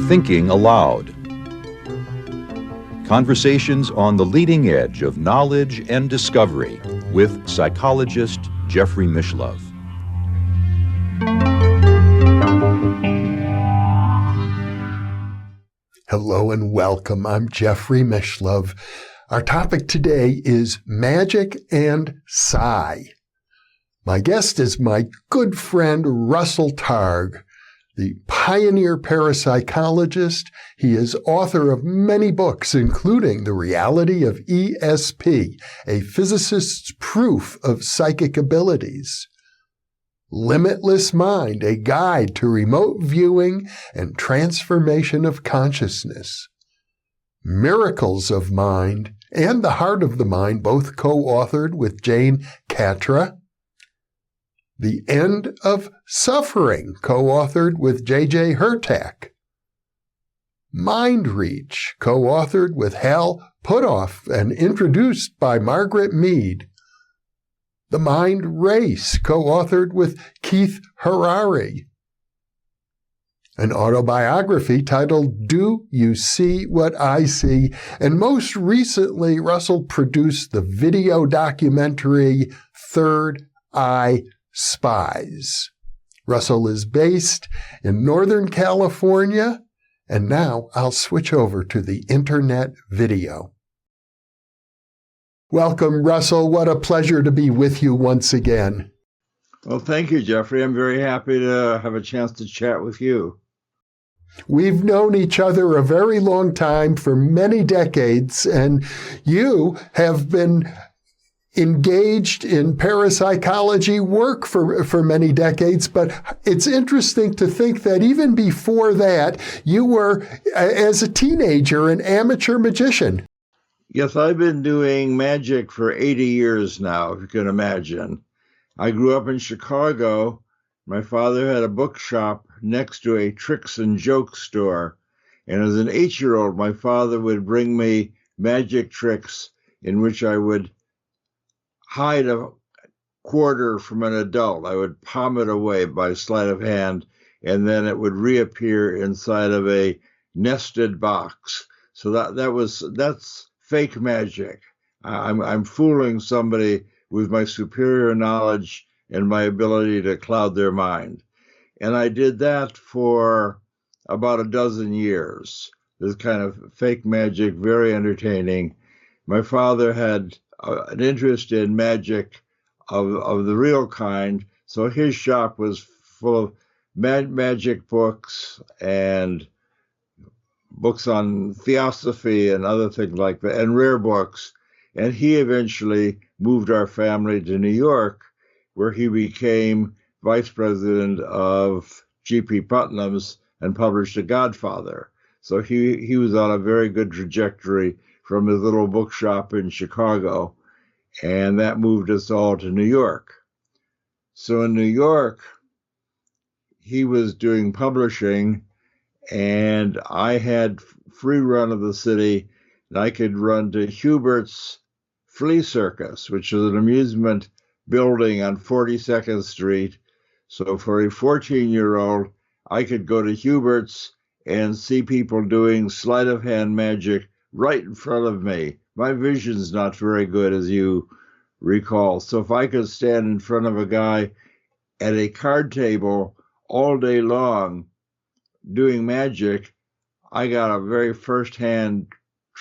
Thinking Aloud. Conversations on the leading edge of knowledge and discovery with psychologist Jeffrey Mishlove. Hello and welcome. I'm Jeffrey Mishlove. Our topic today is magic and psi. My guest is my good friend Russell Targ, the pioneer parapsychologist. He is author of many books, including The Reality of ESP, a physicist's proof of psychic abilities, Limitless Mind, a guide to remote viewing and transformation of consciousness, Miracles of Mind, and The Heart of the Mind, both co-authored with Jane Catra, The End of Suffering, co-authored with J.J. Hurtak, Mind Reach, co-authored with Hal Puthoff and introduced by Margaret Mead, The Mind Race, co-authored with Keith Harari, an autobiography titled Do You See What I See? And most recently, Russell produced the video documentary Third Eye Spies. Russell is based in Northern California, and now I'll switch over to the internet video. Welcome, Russell. What a pleasure to be with you once again. Well, thank you, Jeffrey. I'm very happy to have a chance to chat with you. We've known each other a very long time, for many decades, and you have been engaged in parapsychology work for many decades, but it's interesting to think that even before that, you were, as a teenager, an amateur magician. Yes, I've been doing magic for 80 years now, if you can imagine. I grew up in Chicago. My father had a bookshop next to a tricks and jokes store, and as an 8-year-old, my father would bring me magic tricks in which I would hide a quarter from an adult. I would palm it away by sleight of hand, and then it would reappear inside of a nested box. So that's fake magic. I'm fooling somebody with my superior knowledge and my ability to cloud their mind. And I did that for about a dozen years. This kind of fake magic, very entertaining. My father had an interest in magic of the real kind, so his shop was full of magic books and books on theosophy and other things like that, and rare books. And he eventually moved our family to New York, where he became vice president of G.P. Putnam's and published The Godfather. So he was on a very good trajectory from his little bookshop in Chicago, and that moved us all to New York. So in New York, he was doing publishing, and I had free run of the city, and I could run to Hubert's Flea Circus, which is an amusement building on 42nd Street. So for a 14-year-old, I could go to Hubert's and see people doing sleight of hand magic right in front of me. My vision's not very good, as you recall. So if I could stand in front of a guy at a card table all day long doing magic, I got a very first-hand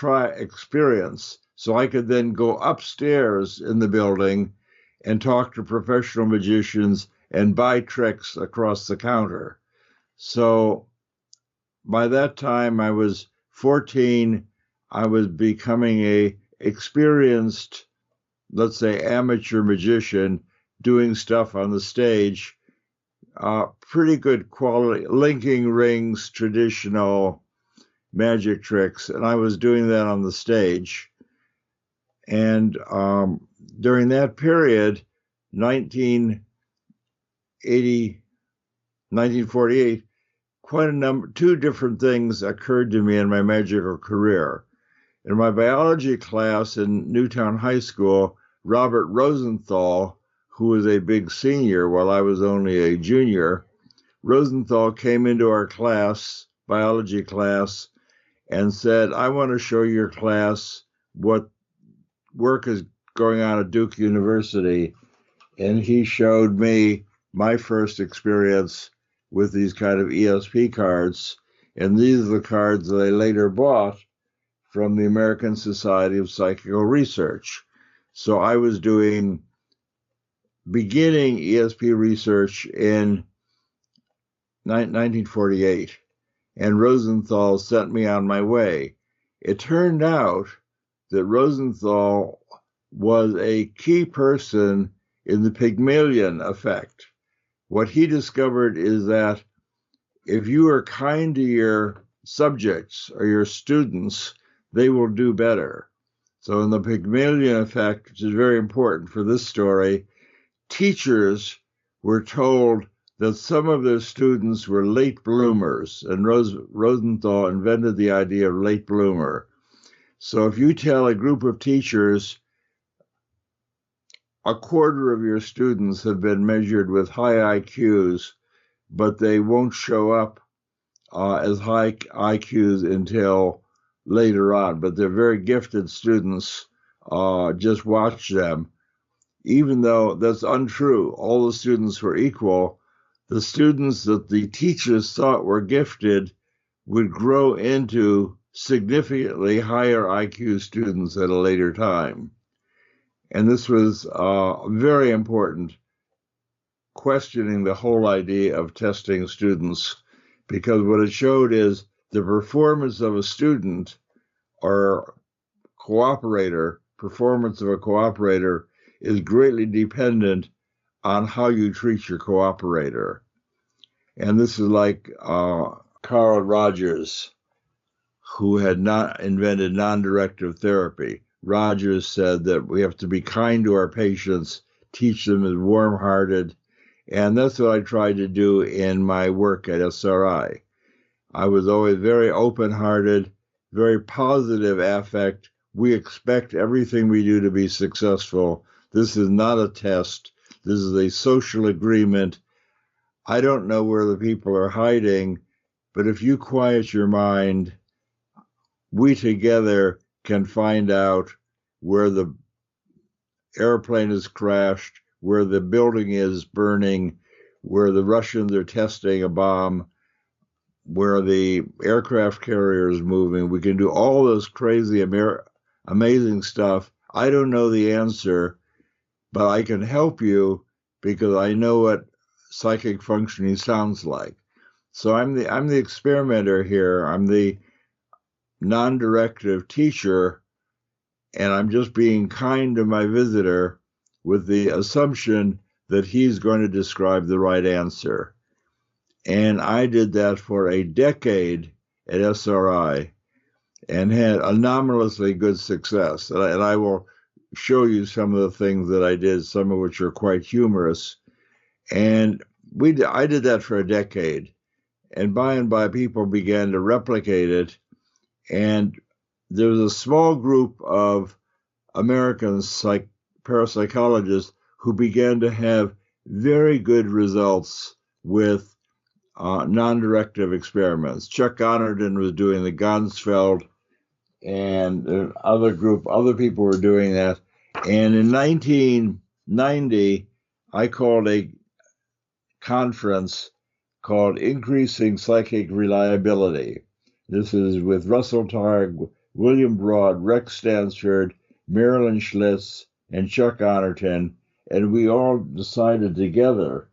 experience. So I could then go upstairs in the building and talk to professional magicians and buy tricks across the counter. So by that time, I was 14. I was becoming a experienced, let's say, amateur magician, doing stuff on the stage, pretty good quality, linking rings, traditional magic tricks, and I was doing that on the stage. And during that period, 1948, two different things occurred to me in my magical career. In my biology class in Newtown High School, Robert Rosenthal, who was a big senior while I was only a junior, Rosenthal came into our class, biology class, and said, I want to show your class what work is going on at Duke University. And he showed me my first experience with these kind of ESP cards. And these are the cards that I later bought from the American Society of Psychical Research. So I was doing beginning ESP research in 1948, and Rosenthal sent me on my way. It turned out that Rosenthal was a key person in the Pygmalion Effect. What he discovered is that if you are kind to your subjects or your students, they will do better. So in the Pygmalion Effect, which is very important for this story, teachers were told that some of their students were late bloomers, and Rosenthal invented the idea of late bloomer. So if you tell a group of teachers, a quarter of your students have been measured with high IQs, but they won't show up as high IQs until later on, but they're very gifted students, just watch them. Even though that's untrue, all the students were equal, the students that the teachers thought were gifted would grow into significantly higher IQ students at a later time. And this was very important, questioning the whole idea of testing students, because what it showed is the performance of a student or performance of a cooperator is greatly dependent on how you treat your cooperator. And this is like Carl Rogers, who had not invented non-directive therapy. Rogers said that we have to be kind to our patients, teach them as warm-hearted, and that's what I tried to do in my work at SRI. I was always very open-hearted, very positive affect. We expect everything we do to be successful. This is not a test. This is a social agreement. I don't know where the people are hiding, but if you quiet your mind, we together can find out where the airplane has crashed, where the building is burning, where the Russians are testing a bomb, where the aircraft carrier is moving. We can do all this crazy, amazing stuff. I don't know the answer, but I can help you because I know what psychic functioning sounds like. So I'm the experimenter here. I'm the non-directive teacher, and I'm just being kind to my visitor with the assumption that he's going to describe the right answer. And I did that for a decade at SRI and had anomalously good success. And I will show you some of the things that I did, some of which are quite humorous. And I did that for a decade. And by people began to replicate it. And there was a small group of American parapsychologists who began to have very good results with non-directive experiments. Chuck Honorton was doing the Gansfeld, and other people were doing that. And in 1990, I called a conference called Increasing Psychic Reliability. This is with Russell Targ, William Broad, Rex Stansford, Marilyn Schlitz, and Chuck Honorton, and we all decided together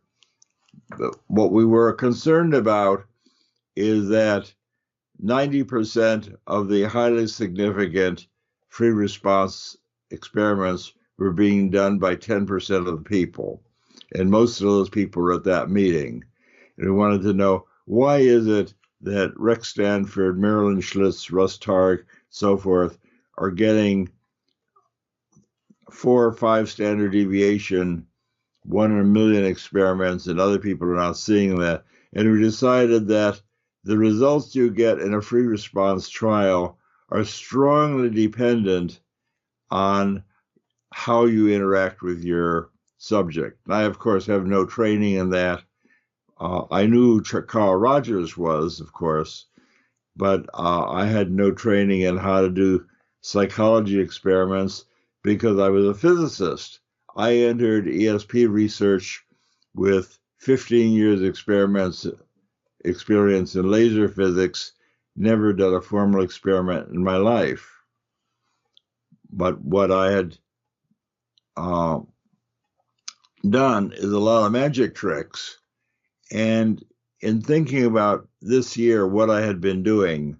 that what we were concerned about is that 90% of the highly significant free response experiments were being done by 10% of the people, and most of those people were at that meeting. And we wanted to know, why is it that Rex Stanford, Marilyn Schlitz, Russ Targ, so forth, are getting 4 or 5 standard deviation, 1 in a million experiments, and other people are not seeing that? And we decided that the results you get in a free response trial are strongly dependent on how you interact with your subject. I, of course, have no training in that. I knew who Carl Rogers was, of course, but I had no training in how to do psychology experiments because I was a physicist. I entered ESP research with 15 years experience in laser physics, never done a formal experiment in my life. But what I had done is a lot of magic tricks. And in thinking about this year, what I had been doing,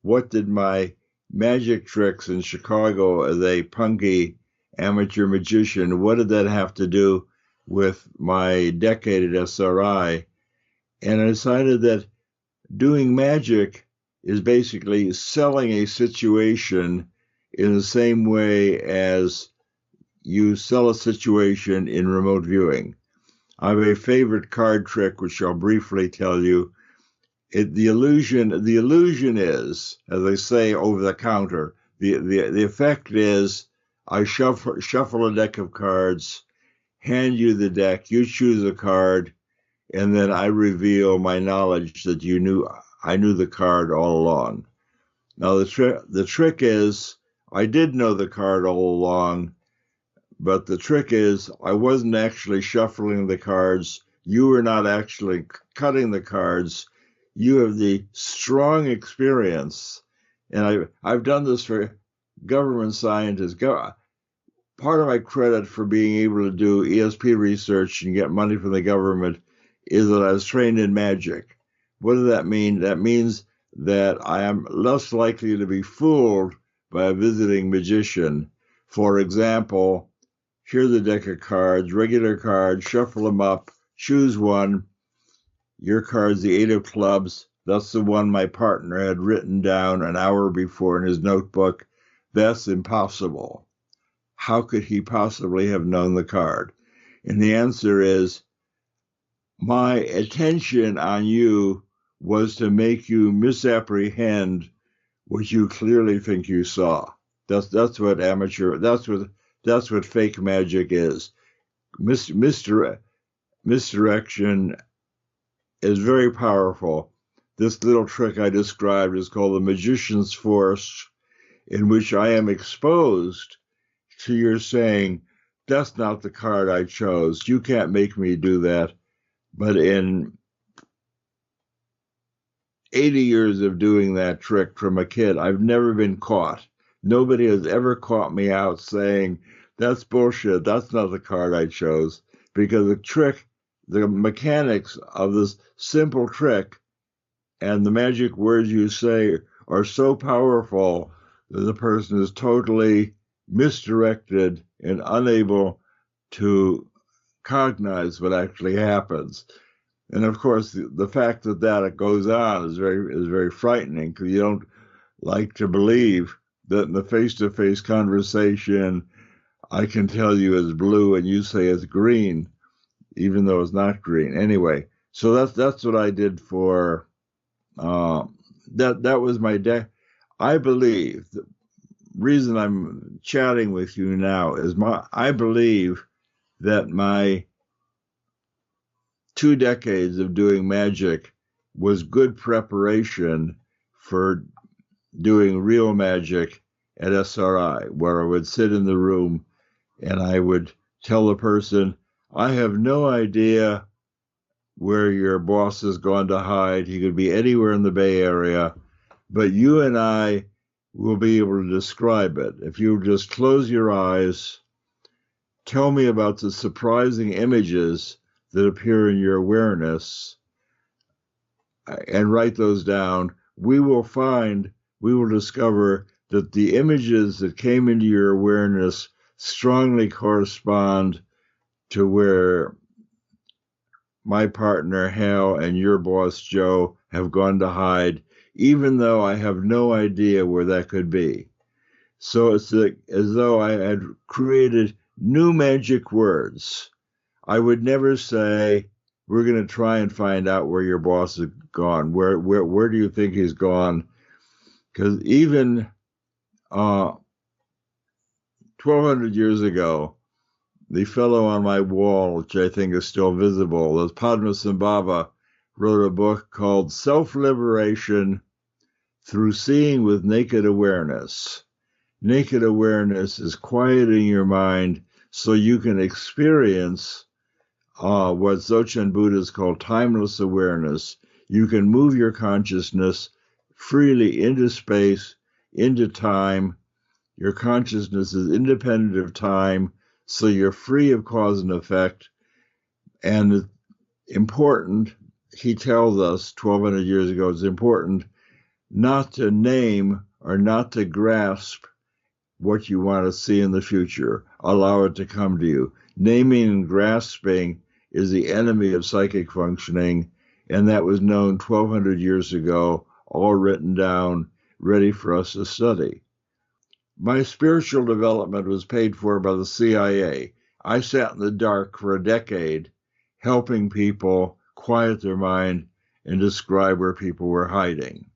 what did my magic tricks in Chicago as a punky amateur magician, what did that have to do with my decade at SRI? And I decided that doing magic is basically selling a situation in the same way as you sell a situation in remote viewing. I have a favorite card trick, which I'll briefly tell you. The illusion is, as I say over the counter, the effect is I shuffle a deck of cards, hand you the deck, you choose a card, and then I reveal my knowledge that I knew the card all along. Now the trick is I did know the card all along, but the trick is I wasn't actually shuffling the cards. You were not actually cutting the cards. You have the strong experience, and I've done this for government scientists. Part of my credit for being able to do ESP research and get money from the government is that I was trained in magic. What does that mean? That means that I am less likely to be fooled by a visiting magician. For example, here's a deck of cards, regular cards, shuffle them up, choose one. Your card's the 8 of clubs. That's the one my partner had written down an hour before in his notebook. That's impossible. How could he possibly have known the card? And the answer is, my attention on you was to make you misapprehend what you clearly think you saw. That's what fake magic is. Misdirection is very powerful. This little trick I described is called the magician's force, in which I am exposed to your saying, that's not the card I chose. You can't make me do that. But in 80 years of doing that trick from a kid, I've never been caught. Nobody has ever caught me out saying, that's bullshit. That's not the card I chose. Because the mechanics of this simple trick and the magic words you say are so powerful that the person is totally misdirected and unable to cognize what actually happens. And of course, the fact that it goes on is very frightening, because you don't like to believe that in the face-to-face conversation, I can tell you it's blue and you say it's green, even though it's not green. Anyway, so that's what I did for that was my day. I believe the reason I'm chatting with you now is I believe that my 2 decades of doing magic was good preparation for doing real magic at SRI, where I would sit in the room and I would tell the person, I have no idea where your boss has gone to hide. He could be anywhere in the Bay Area, but you and I will be able to describe it. If you just close your eyes, tell me about the surprising images that appear in your awareness, and write those down, we will discover that the images that came into your awareness strongly correspond to where my partner Hal and your boss Joe have gone to hide, even though I have no idea where that could be. So it's as though I had created new magic words. I would never say, we're going to try and find out where your boss has gone. Where do you think he's gone? Because even 1,200 years ago, the fellow on my wall, which I think is still visible, the Padmasambhava, wrote a book called Self-Liberation Through Seeing with Naked Awareness. Naked awareness is quieting your mind so you can experience what Dzogchen Buddhists call timeless awareness. You can move your consciousness freely into space, into time. Your consciousness is independent of time, so you're free of cause and effect. And it's important, he tells us 1,200 years ago, it's important not to name or not to grasp what you want to see in the future. Allow it to come to you. Naming and grasping is the enemy of psychic functioning, and that was known 1,200 years ago, all written down, ready for us to study. My spiritual development was paid for by the CIA. I sat in the dark for a decade, helping people quiet their mind and describe where people were hiding.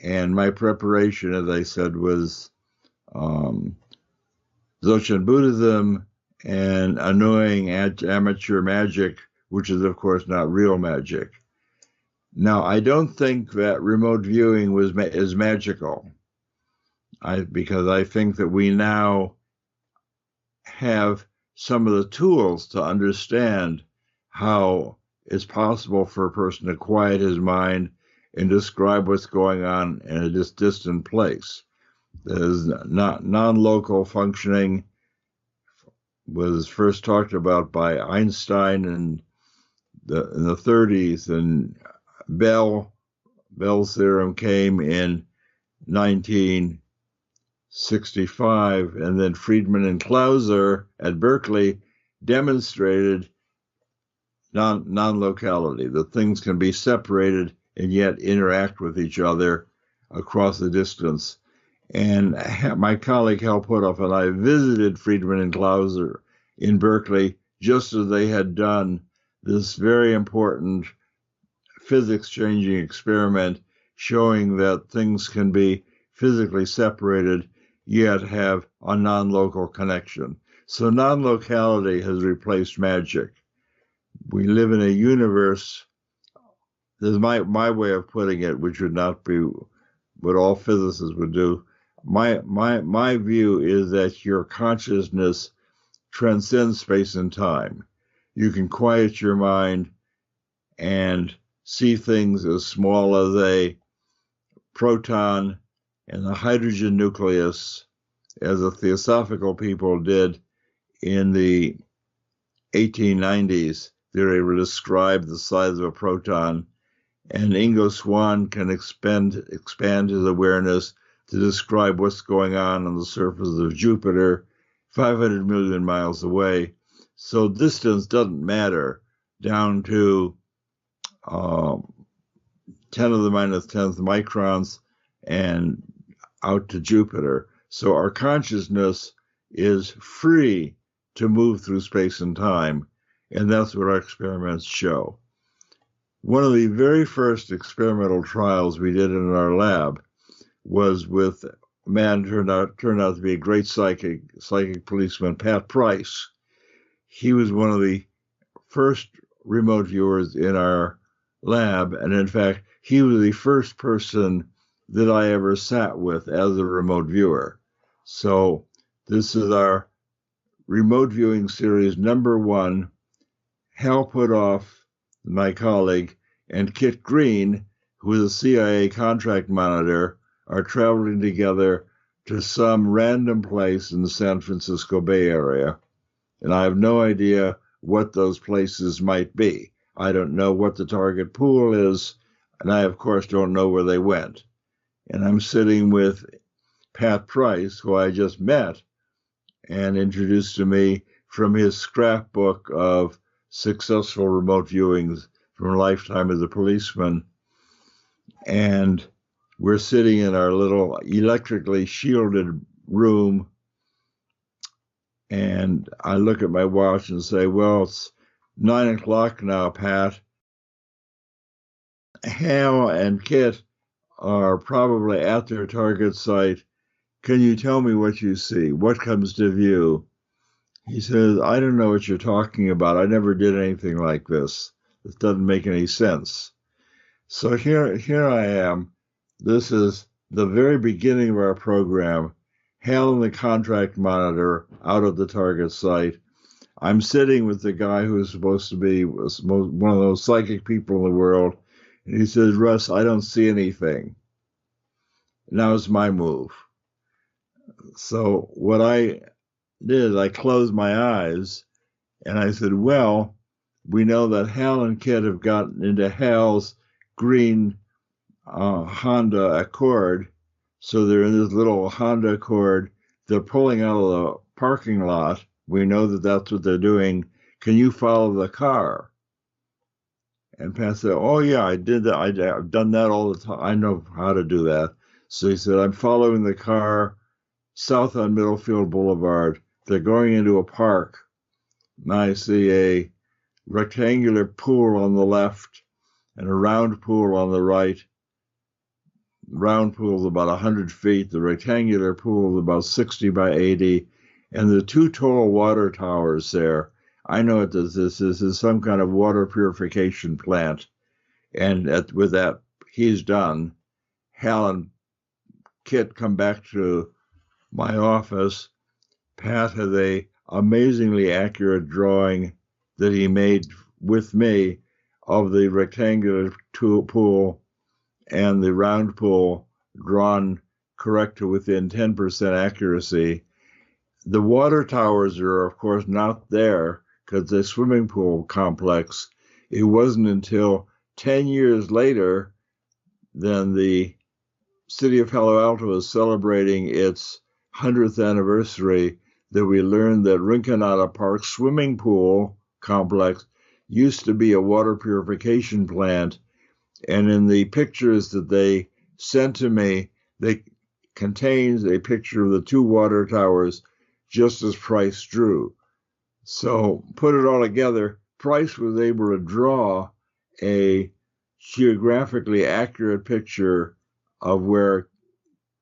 And my preparation, as I said, was Dzogchen Buddhism and annoying amateur magic, which is, of course, not real magic. Now, I don't think that remote viewing is magical, because I think that we now have some of the tools to understand how it's possible for a person to quiet his mind and describe what's going on in a distant place. There's non-local functioning was first talked about by Einstein in the 30s, and Bell's theorem came in 1965, and then Friedman and Clauser at Berkeley demonstrated non-locality, that things can be separated and yet interact with each other across the distance. And my colleague Hal Puthoff and I visited Friedman and Clauser in Berkeley just as they had done this very important physics-changing experiment showing that things can be physically separated yet have a non-local connection. So non-locality has replaced magic. We live in a universe, this is my way of putting it, which would not be what all physicists would do. My view is that your consciousness transcends space and time. You can quiet your mind and see things as small as a proton and the hydrogen nucleus, as the Theosophical people did in the 1890s. They were able to describe the size of a proton, and Ingo Swann can expand his awareness to describe what's going on the surface of Jupiter, 500 million miles away. So distance doesn't matter down to 10 to the minus 10th microns and out to Jupiter. So our consciousness is free to move through space and time, and that's what our experiments show. One of the very first experimental trials we did in our lab was with a man turned out to be a great psychic policeman, Pat Price. He was one of the first remote viewers in our lab, and in fact, he was the first person that I ever sat with as a remote viewer. So this is our remote viewing series number 1. Hal Puthoff, my colleague, and Kit Green, who is a CIA contract monitor, are traveling together to some random place in the San Francisco Bay Area. And I have no idea what those places might be. I don't know what the target pool is, and I, of course, don't know where they went. And I'm sitting with Pat Price, who I just met and introduced to me from his scrapbook of successful remote viewings from a lifetime as a policeman. And we're sitting in our little electrically shielded room, and I look at my watch and say, well, it's 9 o'clock now, Pat. Hal and Kit are probably at their target site. Can you tell me what you see? What comes to view? He says, I don't know what you're talking about. I never did anything like this. This doesn't make any sense. So here I am. This is the very beginning of our program. Hal and the contract monitor out at the target site. I'm sitting with the guy who's supposed to be one of those psychic people in the world. And he says, Russ, I don't see anything. Now it's my move. So what I did, I closed my eyes and I said, well, we know that Hal and Kit have gotten into Hal's green Honda Accord. So they're in this little Honda Accord. They're pulling out of the parking lot. We know that that's what they're doing. Can you follow the car? And Pat said, oh, yeah, I did that. I've done that all the time. I know how to do that. So he said, I'm following the car south on Middlefield Boulevard. They're going into a park. And I see a rectangular pool on the left and a round pool on the right. The round pool is about 100 feet. The rectangular pool is about 60 by 80. And the two tall water towers there, I know what this is. This is some kind of water purification plant. And with that, he's done. Hal and Kit come back to my office. Pat had a amazingly accurate drawing that he made with me of the rectangular pool and the round pool drawn correct to within 10% accuracy. The water towers are, of course, not there because the swimming pool complex. It wasn't until 10 years later than the city of Palo Alto was celebrating its 100th anniversary that we learned that Rinconada Park swimming pool complex used to be a water purification plant. And in the pictures that they sent to me, they contains a picture of the two water towers just as Price drew. So put it all together, Price was able to draw a geographically accurate picture of where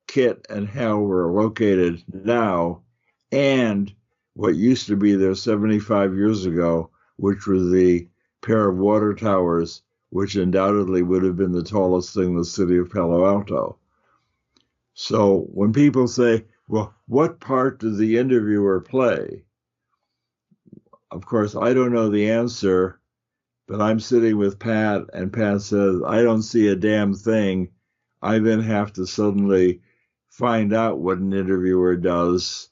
Kit and Hal were located now and what used to be there 75 years ago, which was the pair of water towers, which undoubtedly would have been the tallest thing in the city of Palo Alto. So when people say, well, what part does the interviewer play? Of course, I don't know the answer, but I'm sitting with Pat, and Pat says, I don't see a damn thing. I then have to suddenly find out what an interviewer does,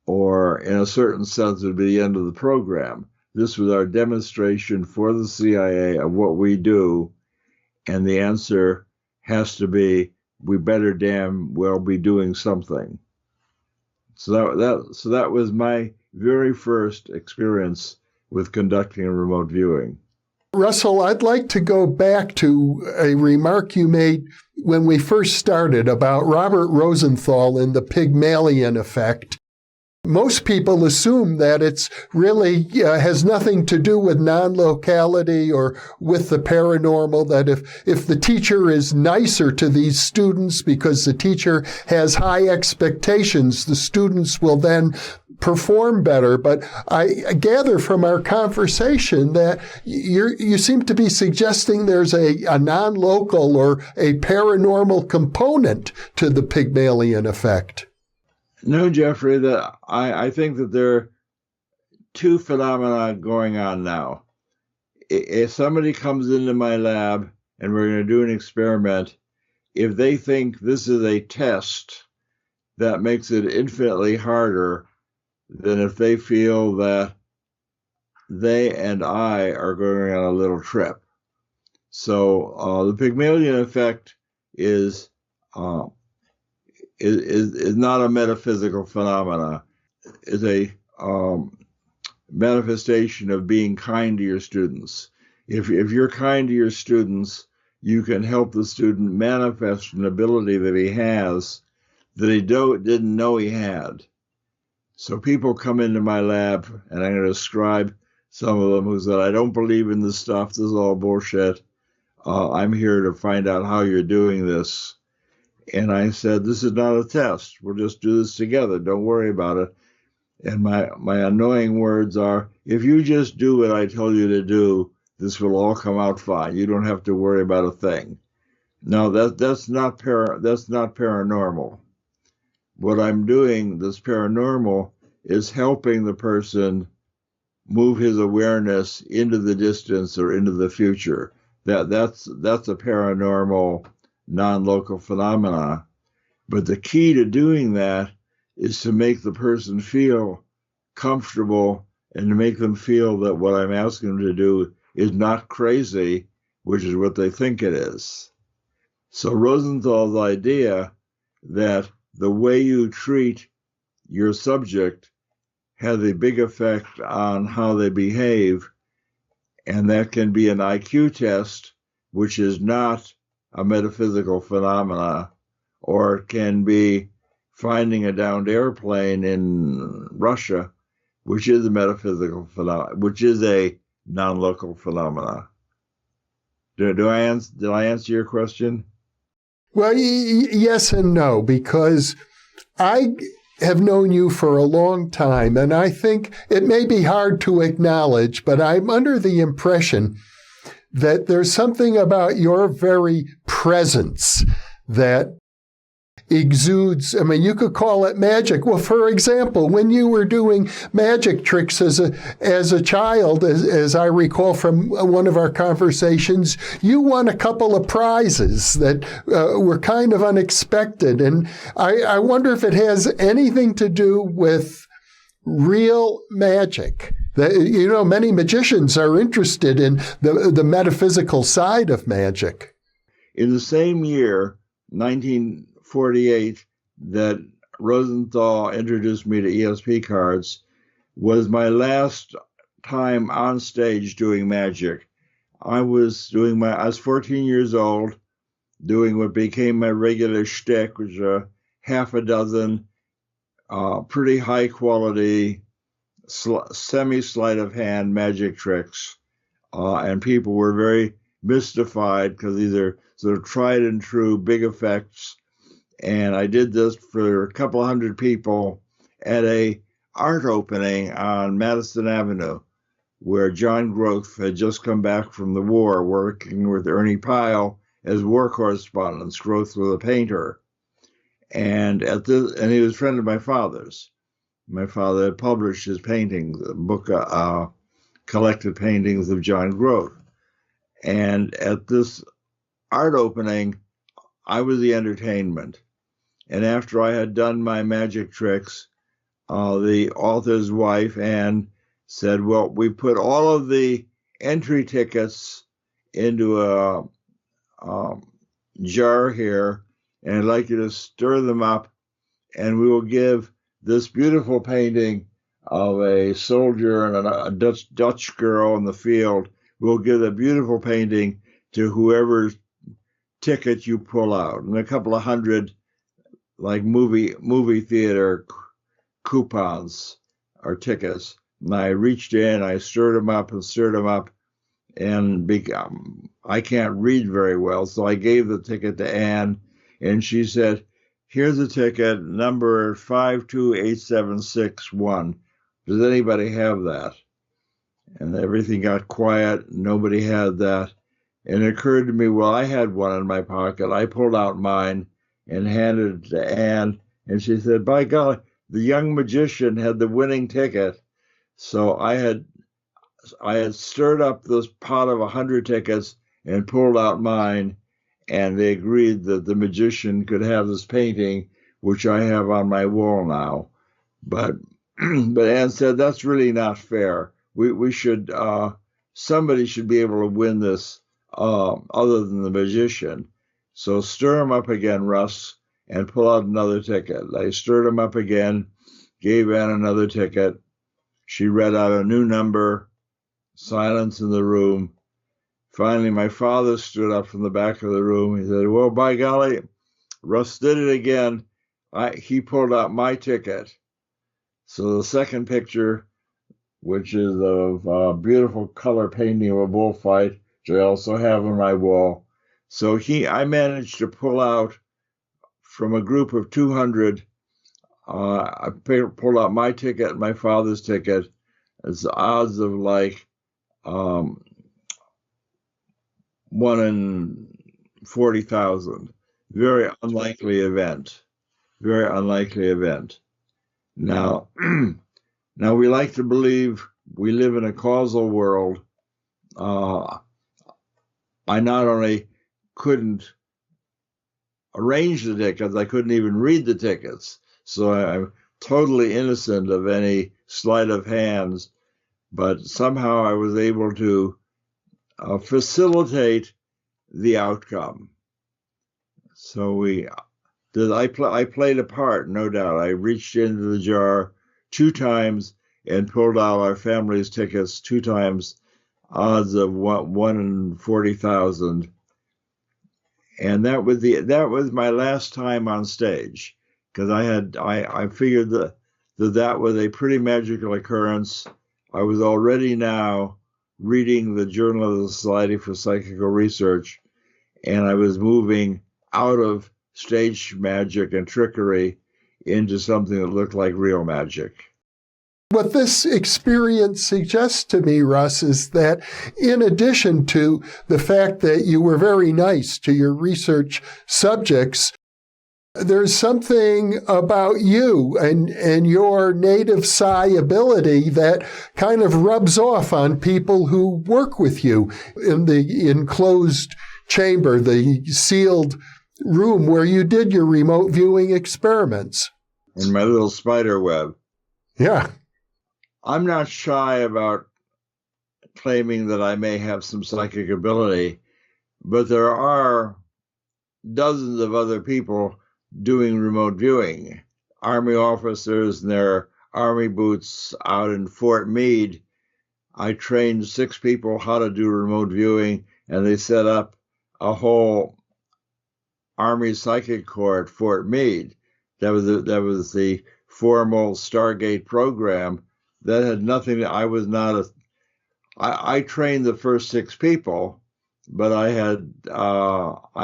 or in a certain sense, it would be the end of the program. This was our demonstration for the CIA of what we do, and the answer has to be, we better damn well be doing something. So that was my very first experience with conducting a remote viewing. Russell, I'd like to go back to a remark you made when we first started about Robert Rosenthal and the Pygmalion Effect. Most people assume that it's really has nothing to do with non-locality or with the paranormal, that if the teacher is nicer to these students because the teacher has high expectations, the students will then perform better. But I gather from our conversation that you seem to be suggesting there's a non-local or a paranormal component to the Pygmalion Effect. No, Jeffrey, I think that there are two phenomena going on now. If somebody comes into my lab and we're going to do an experiment, if they think this is a test, that makes it infinitely harder than if they feel that they and I are going on a little trip. So the Pygmalion Effect is not a metaphysical phenomena. It's a manifestation of being kind to your students. If you're kind to your students, you can help the student manifest an ability that he has that he didn't know he had. So people come into my lab, and I'm going to describe some of them who said, I don't believe in this stuff. This is all bullshit. I'm here to find out how you're doing this. And I said, this is not a test. We'll just do this together. Don't worry about it. And my annoying words are, if you just do what I tell you to do, this will all come out fine. You don't have to worry about a thing. No, that's not paranormal. What I'm doing, this paranormal, is helping the person move his awareness into the distance or into the future. That's a paranormal, non-local phenomena. But the key to doing that is to make the person feel comfortable and to make them feel that what I'm asking them to do is not crazy, which is what they think it is. So Rosenthal's idea that the way you treat your subject has a big effect on how they behave, and that can be an IQ test, which is not a metaphysical phenomena, or it can be finding a downed airplane in Russia, which is a metaphysical phenomenon, which is a non-local phenomena. Did I answer your question? Well, yes and no, because I have known you for a long time, and I think it may be hard to acknowledge, but I'm under the impression that there's something about your very presence that exudes, I mean, you could call it magic. Well, for example, when you were doing magic tricks as a child, as I recall from one of our conversations, you won a couple of prizes that were kind of unexpected. And I wonder if it has anything to do with real magic. Many magicians are interested in the metaphysical side of magic. In the same year, 1948, that Rosenthal introduced me to ESP cards, was my last time on stage doing magic. I was 14 years old, doing what became my regular shtick, which was half a dozen pretty high quality, semi-sleight of hand magic tricks. And people were very mystified because these are sort of tried and true big effects. And I did this for a couple of hundred people at a art opening on Madison Avenue, where John Groth had just come back from the war, working with Ernie Pyle as war correspondents. Groth was a painter, and he was a friend of my father's. My father had published his paintings, a book, collected paintings of John Groth. And at this art opening, I was the entertainment. And after I had done my magic tricks, the author's wife, Anne, said, well, we put all of the entry tickets into a jar here, and I'd like you to stir them up, and we will give this beautiful painting of a soldier and a Dutch girl in the field. We'll give a beautiful painting to whoever's ticket you pull out, and a couple of hundred like movie theater coupons or tickets. And I reached in, I stirred them up, and I can't read very well, so I gave the ticket to Anne, and she said, here's a ticket, number 528761. Does anybody have that? And everything got quiet. Nobody had that. And it occurred to me, well, I had one in my pocket. I pulled out mine and handed it to Anne. And she said, by golly, the young magician had the winning ticket. So I had stirred up this pot of 100 tickets and pulled out mine. And they agreed that the magician could have this painting, which I have on my wall now. But Anne said, that's really not fair. We should, somebody should be able to win this other than the magician. So stir him up again, Russ, and pull out another ticket. I stirred him up again, gave Anne another ticket. She read out a new number, silence in the room. Finally, my father stood up from the back of the room. He said, well, by golly, Russ did it again. He pulled out my ticket. So the second picture, which is of a beautiful color painting of a bullfight, which I also have on my wall. So I managed to pull out from a group of 200 I pulled out my ticket, my father's ticket. It's the odds of like 1 in 40,000. Very unlikely event. Very unlikely event. Now, now we like to believe we live in a causal world. I not only couldn't arrange the tickets, I couldn't even read the tickets. So I'm totally innocent of any sleight of hands, but somehow I was able to facilitate the outcome. So I played a part, no doubt. I reached into the jar 2 times and pulled out our family's tickets 2 times, odds of 1 in 40,000. And that was my last time on stage, because I figured that was a pretty magical occurrence. I was already now reading the Journal of the Society for Psychical Research, and I was moving out of stage magic and trickery into something that looked like real magic. What this experience suggests to me, Russ, is that in addition to the fact that you were very nice to your research subjects, there's something about you and your native psi ability that kind of rubs off on people who work with you in the enclosed chamber, the sealed room where you did your remote viewing experiments. In my little spider web. Yeah. I'm not shy about claiming that I may have some psychic ability, but there are dozens of other people doing remote viewing. Army officers in their army boots out in Fort Meade. I trained 6 people how to do remote viewing, and they set up a whole Army psychic corps at Fort Meade. That was the formal Stargate program. That had nothing. I trained the first 6 people, but I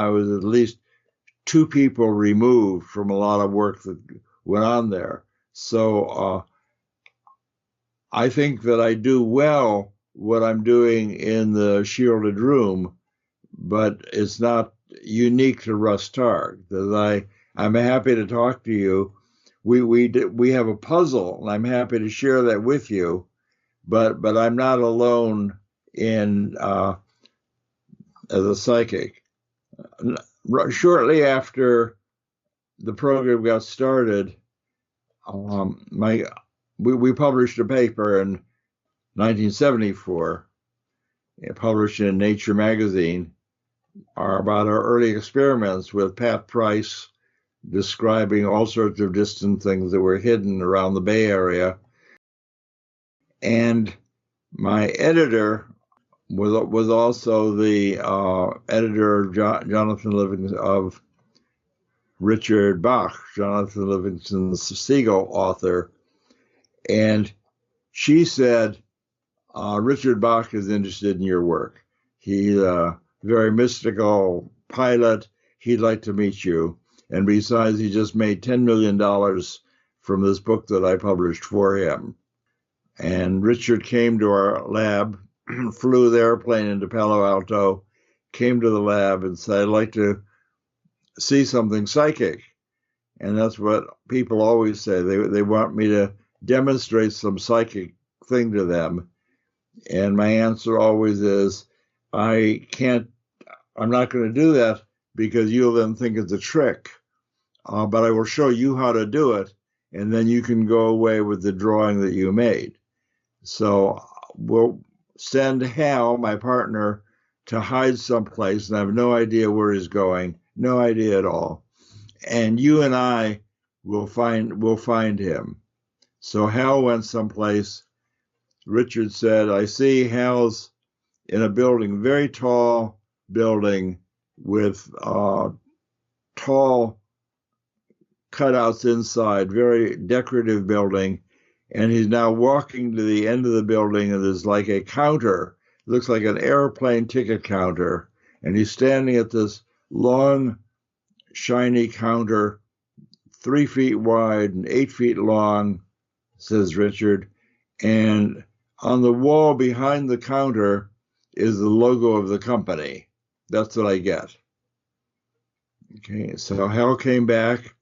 was at least 2 people removed from a lot of work that went on there. So I think that I do well what I'm doing in the shielded room, but it's not unique to Russ Targ. I'm happy to talk to you. We have a puzzle, and I'm happy to share that with you, but I'm not alone in as a psychic. Shortly after the program got started, we published a paper in 1974, published in Nature magazine, about our early experiments with Pat Price, describing all sorts of distant things that were hidden around the Bay Area. And my editor was also the editor of Richard Bach, Jonathan Livingston's Seagull author. And she said, Richard Bach is interested in your work. He's a very mystical pilot. He'd like to meet you. And besides, he just made $10 million from this book that I published for him. And Richard came to our lab, flew the airplane into Palo Alto, came to the lab and said, I'd like to see something psychic. And that's what people always say. They want me to demonstrate some psychic thing to them. And my answer always is, I'm not going to do that because you'll then think it's a trick. But I will show you how to do it, and then you can go away with the drawing that you made. So we'll send Hal, my partner, to hide someplace, and I have no idea where he's going, no idea at all. And you and I will find him. So Hal went someplace. Richard said, I see Hal's in a building, very tall building with tall cutouts inside, very decorative building. And he's now walking to the end of the building, and there's like a counter. It looks like an airplane ticket counter. And he's standing at this long, shiny counter, 3 feet wide and 8 feet long, says Richard, and on the wall behind the counter is the logo of the company. That's what I get. Okay, so Hal came back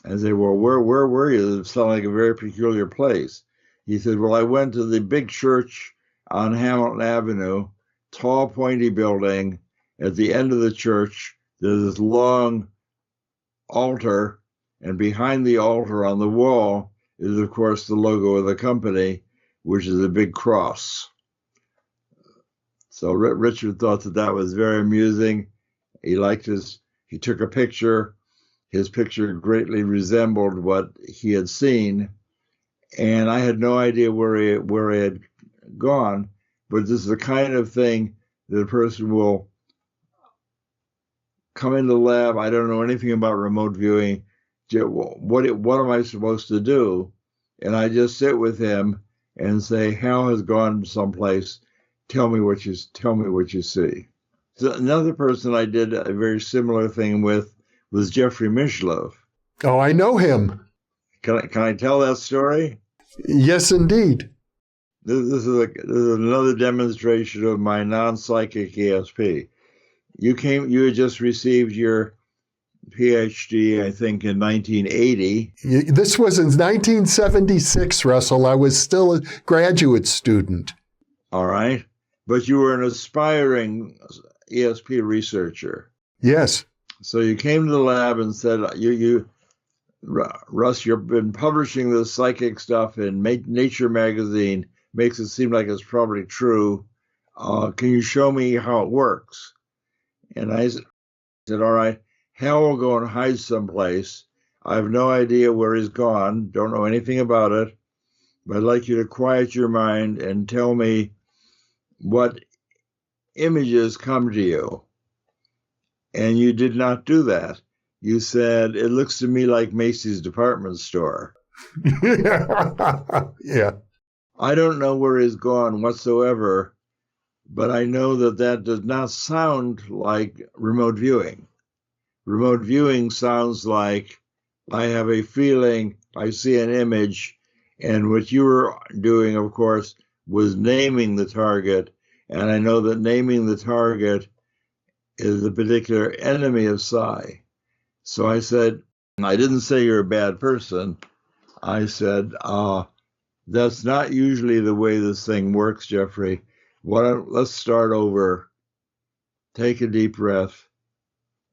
and said, well, where were you? It sounded like a very peculiar place. He said, well, I went to the big church on Hamilton Avenue, tall, pointy building. At the end of the church, there's this long altar, and behind the altar on the wall is, of course, the logo of the company, which is a big cross. So Richard thought that was very amusing. He took a picture. His picture greatly resembled what he had seen, and I had no idea where he had gone, but this is the kind of thing that a person will come into the lab. I don't know anything about remote viewing. What am I supposed to do? And I just sit with him and say, Hal has gone someplace. Tell me what you see. So another person I did a very similar thing with was Jeffrey Mishlove. Oh, I know him. Can I tell that story? Yes, indeed. This is another demonstration of my non-psychic ESP. You had just received your PhD, I think, in 1980. This was in 1976, Russell. I was still a graduate student. All right. But you were an aspiring ESP researcher. Yes. So you came to the lab and said, Russ, you've been publishing this psychic stuff in Nature magazine. Makes it seem like it's probably true. Can you show me how it works? And I said, all right, Hal will go and hide someplace. I have no idea where he's gone. Don't know anything about it. But I'd like you to quiet your mind and tell me what images come to you. And you did not do that. You said, it looks to me like Macy's department store. Yeah. I don't know where he's gone whatsoever, but I know that does not sound like remote viewing. Remote viewing sounds like I have a feeling, I see an image, and what you were doing, of course, was naming the target, and I know that naming the target is a particular enemy of psi. So I said, I didn't say you're a bad person. I said, that's not usually the way this thing works, Jeffrey. Let's start over. Take a deep breath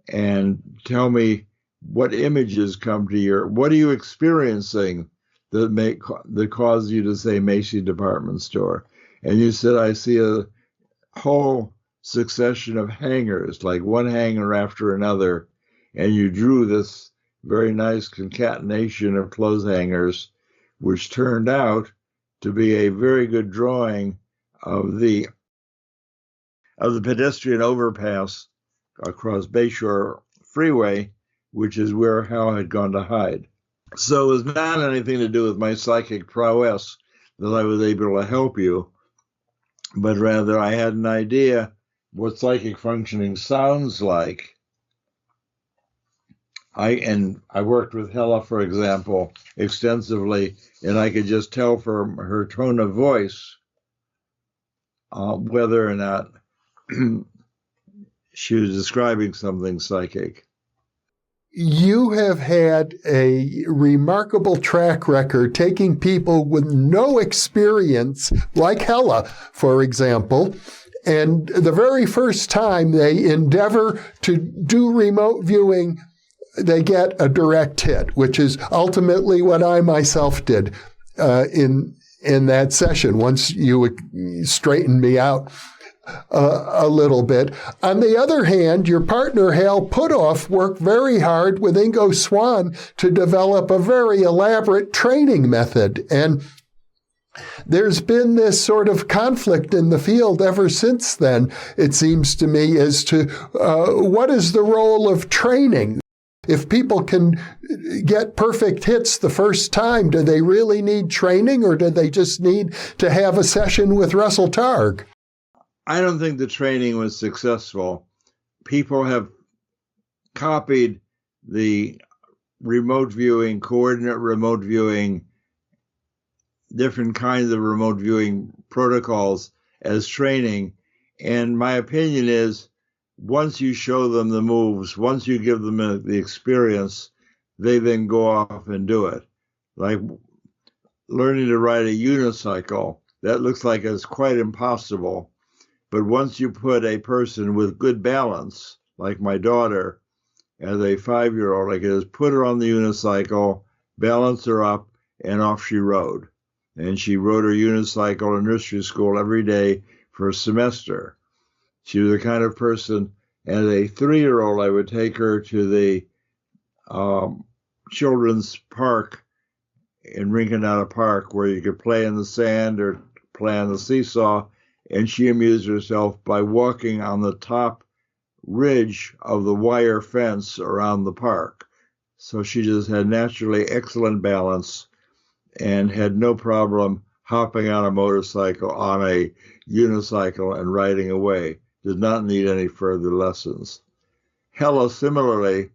and tell me what images come to what are you experiencing that cause you to say Macy's department store? And you said, I see a whole succession of hangers, like one hanger after another. And you drew this very nice concatenation of clothes hangers, which turned out to be a very good drawing of the pedestrian overpass across Bayshore Freeway, which is where Hal had gone to hide. So it was not anything to do with my psychic prowess that I was able to help you, but rather I had an idea what psychic functioning sounds like. I worked with Hella, for example, extensively, and I could just tell from her tone of voice whether or not she was describing something psychic. You have had a remarkable track record taking people with no experience, like Hella, for example, and the very first time they endeavor to do remote viewing, they get a direct hit, which is ultimately what I myself did in that session, once you straightened me out a little bit. On the other hand, your partner, Hal Puthoff, worked very hard with Ingo Swann to develop a very elaborate training method. And there's been this sort of conflict in the field ever since then, it seems to me, as to what is the role of training? If people can get perfect hits the first time, do they really need training, or do they just need to have a session with Russell Targ? I don't think the training was successful. People have copied the remote viewing, coordinate remote viewing, different kinds of remote viewing protocols as training. And my opinion is, once you show them the moves, once you give them the experience, they then go off and do it. Like learning to ride a unicycle, that looks like it's quite impossible. But once you put a person with good balance, like my daughter, as a 5-year-old, I could just put her on the unicycle, balance her up, and off she rode. And she rode her unicycle in nursery school every day for a semester. She was the kind of person, as a 3-year-old, I would take her to the children's park in Rinconada Park, where you could play in the sand or play on the seesaw, and she amused herself by walking on the top ridge of the wire fence around the park. So she just had naturally excellent balance and had no problem hopping on a motorcycle, on a unicycle, and riding away. Did not need any further lessons. Hella, similarly,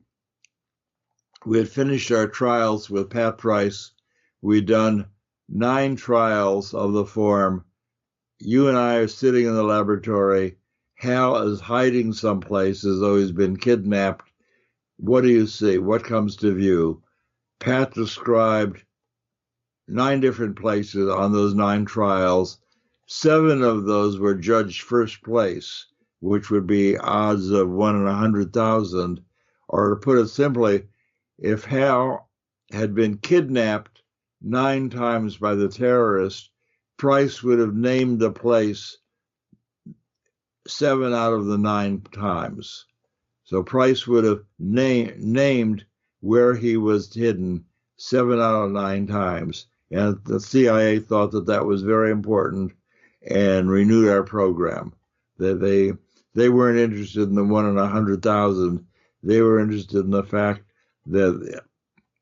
we had finished our trials with Pat Price. We'd done 9 trials of the form. You and I are sitting in the laboratory. Hal is hiding someplace as though he's been kidnapped. What do you see? What comes to view? Pat described 9 different places on those 9 trials. 7 of those were judged first place, which would be odds of 1 in 100,000. Or to put it simply, if Hal had been kidnapped 9 times by the terrorist, Price would have named the place 7 out of the 9 times. So Price would have named where he was hidden 7 out of 9 times. And the CIA thought that that was very important and renewed our program. They weren't interested in the 1 in 100,000. They were interested in the fact that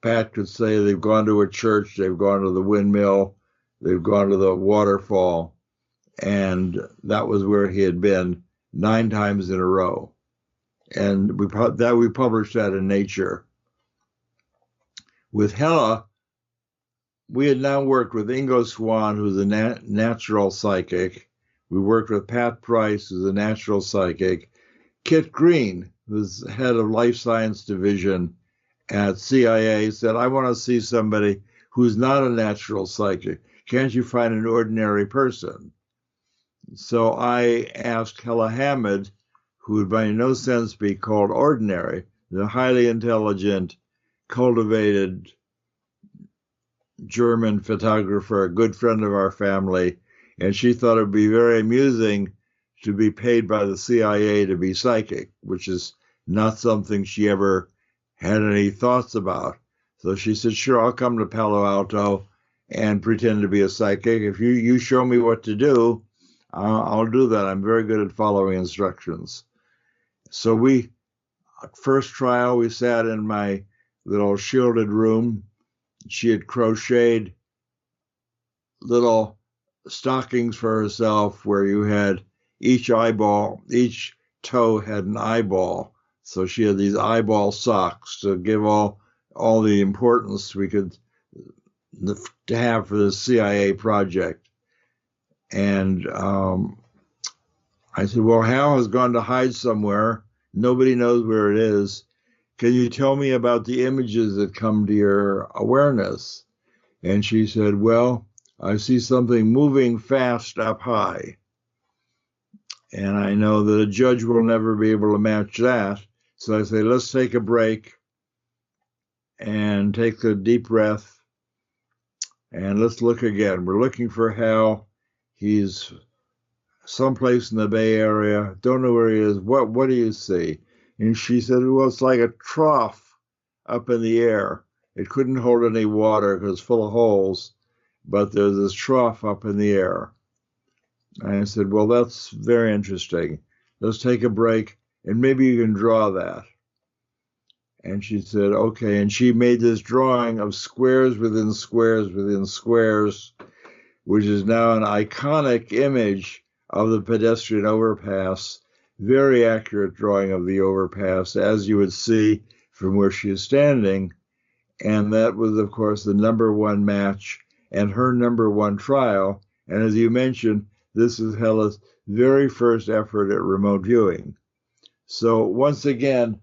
Pat could say they've gone to a church, they've gone to the windmill, they've gone to the waterfall, and that was where he had been 9 times in a row. And we published that in Nature. With Hella, we had now worked with Ingo Swann, who's a natural psychic. We worked with Pat Price, who's a natural psychic. Kit Green, who's head of Life Science Division at CIA, said, I want to see somebody who's not a natural psychic. Can't you find an ordinary person? So I asked Hella Hamid, who would by no sense be called ordinary, the highly intelligent, cultivated German photographer, a good friend of our family, and she thought it would be very amusing to be paid by the CIA to be psychic, which is not something she ever had any thoughts about. So she said, sure, I'll come to Palo Alto and pretend to be a psychic. If you show me what to do, I'll do that. I'm very good at following instructions. So first trial, we sat in my little shielded room. She had crocheted little stockings for herself where you had each toe had an eyeball. So she had these eyeball socks to give all the importance we could to have for the CIA project. And I said, well, Hal has gone to hide somewhere. Nobody knows where it is. Can you tell me about the images that come to your awareness? And she said, well, I see something moving fast up high. And I know that a judge will never be able to match that. So I say, let's take a break and take a deep breath. And let's look again. We're looking for Hal. He's someplace in the Bay Area. Don't know where he is. What do you see? And she said, well, it's like a trough up in the air. It couldn't hold any water because it's full of holes, but there's this trough up in the air. And I said, well, that's very interesting. Let's take a break, and maybe you can draw that. And she said, okay. And she made this drawing of squares within squares within squares, which is now an iconic image of the pedestrian overpass. Very accurate drawing of the overpass, as you would see from where she is standing. And that was, of course, the #1 match and her #1 trial. And as you mentioned, this is Hella's very first effort at remote viewing. So once again,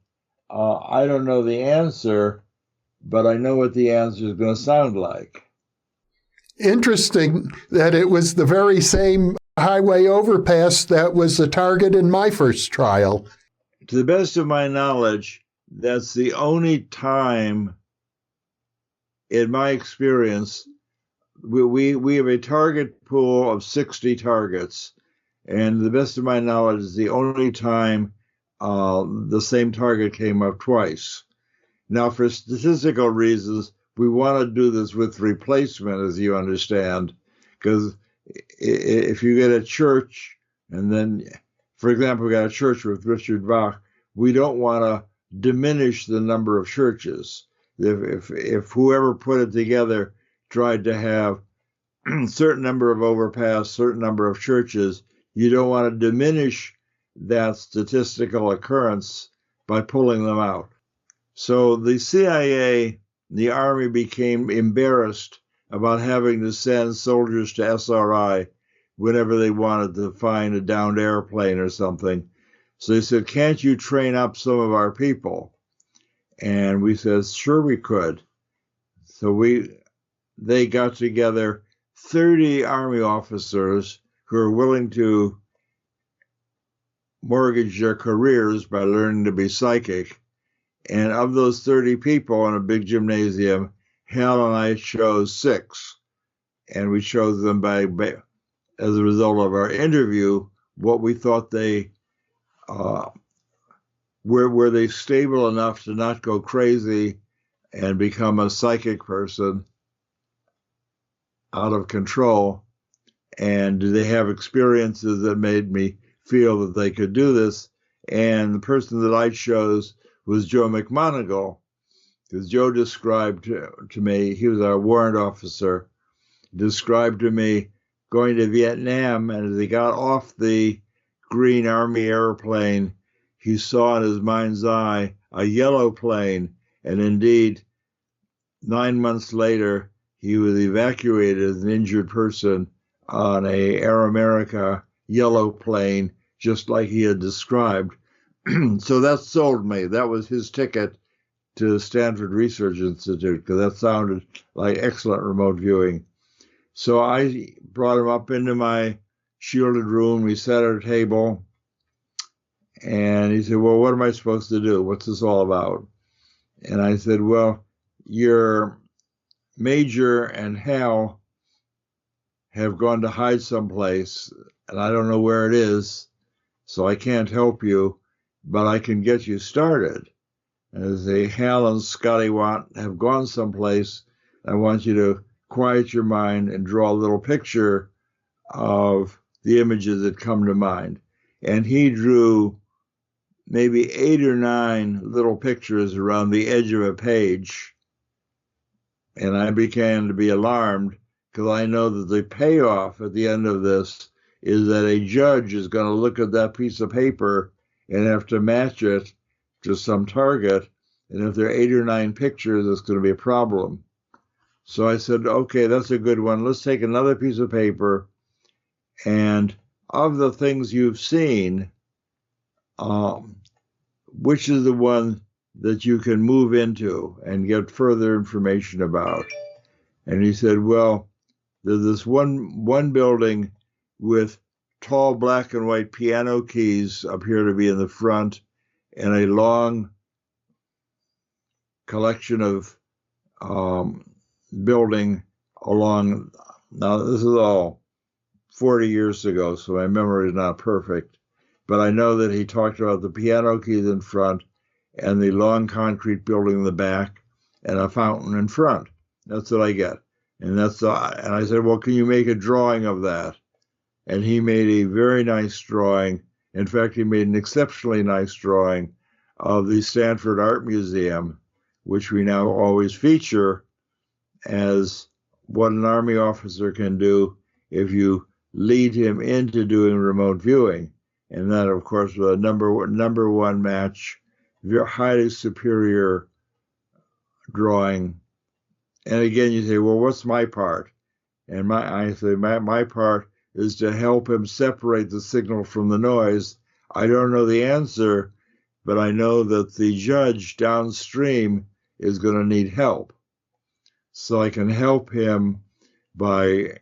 I don't know the answer, but I know what the answer is going to sound like. Interesting that it was the very same highway overpass that was the target in my first trial. To the best of my knowledge, that's the only time, in my experience, we have a target pool of 60 targets, and to the best of my knowledge, is the only time the same target came up twice. Now, for statistical reasons, we want to do this with replacement, as you understand, because if you get a church, and then, for example, we got a church with Richard Bach, we don't want to diminish the number of churches. If whoever put it together tried to have a certain number of overpass, certain number of churches, you don't want to diminish that statistical occurrence by pulling them out. So the CIA, the Army, became embarrassed about having to send soldiers to SRI whenever they wanted to find a downed airplane or something. So they said, can't you train up some of our people? And we said, sure we could. So they got together 30 Army officers who are willing to mortgage their careers by learning to be psychic. And of those 30 people in a big gymnasium, Hal and I chose 6. And we chose them by as a result of our interview, what we thought they were they stable enough to not go crazy and become a psychic person out of control, and do they have experiences that made me feel that they could do this? And the person that I chose was Joe McMoneagle, because Joe described to me, he was our warrant officer, described to me going to Vietnam, and as he got off the green Army airplane, he saw in his mind's eye a yellow plane, and indeed, 9 months later, he was evacuated as an injured person on a Air America yellow plane, just like he had described. So that sold me. That was his ticket to the Stanford Research Institute, because that sounded like excellent remote viewing. So I brought him up into my shielded room. We sat at a table, and he said, well, what am I supposed to do? What's this all about? And I said, well, your Major and Hal have gone to hide someplace, and I don't know where it is, so I can't help you, but I can get you started. As Hal and Scotty have gone someplace, I want you to quiet your mind and draw a little picture of the images that come to mind. And he drew maybe 8 or 9 little pictures around the edge of a page. And I began to be alarmed, because I know that the payoff at the end of this is that a judge is going to look at that piece of paper and have to match it to some target. And if there are 8 or 9 pictures, it's going to be a problem. So I said, okay, that's a good one. Let's take another piece of paper, and of the things you've seen, which is the one that you can move into and get further information about? And he said, well, there's this one building with tall black and white piano keys appear to be in the front, and a long collection of building along. Now, this is all 40 years ago, so my memory is not perfect, but I know that he talked about the piano keys in front and the long concrete building in the back and a fountain in front. That's what I get. And and I said, well, can you make a drawing of that? And he made a very nice drawing. In fact, he made an exceptionally nice drawing of the Stanford Art Museum, which we now always feature as what an Army officer can do if you lead him into doing remote viewing. And that, of course, was a number one match, very highly superior drawing And again, you say, well, what's my part? And I say, my part is to help him separate the signal from the noise. I don't know the answer, but I know that the judge downstream is going to need help. So I can help him by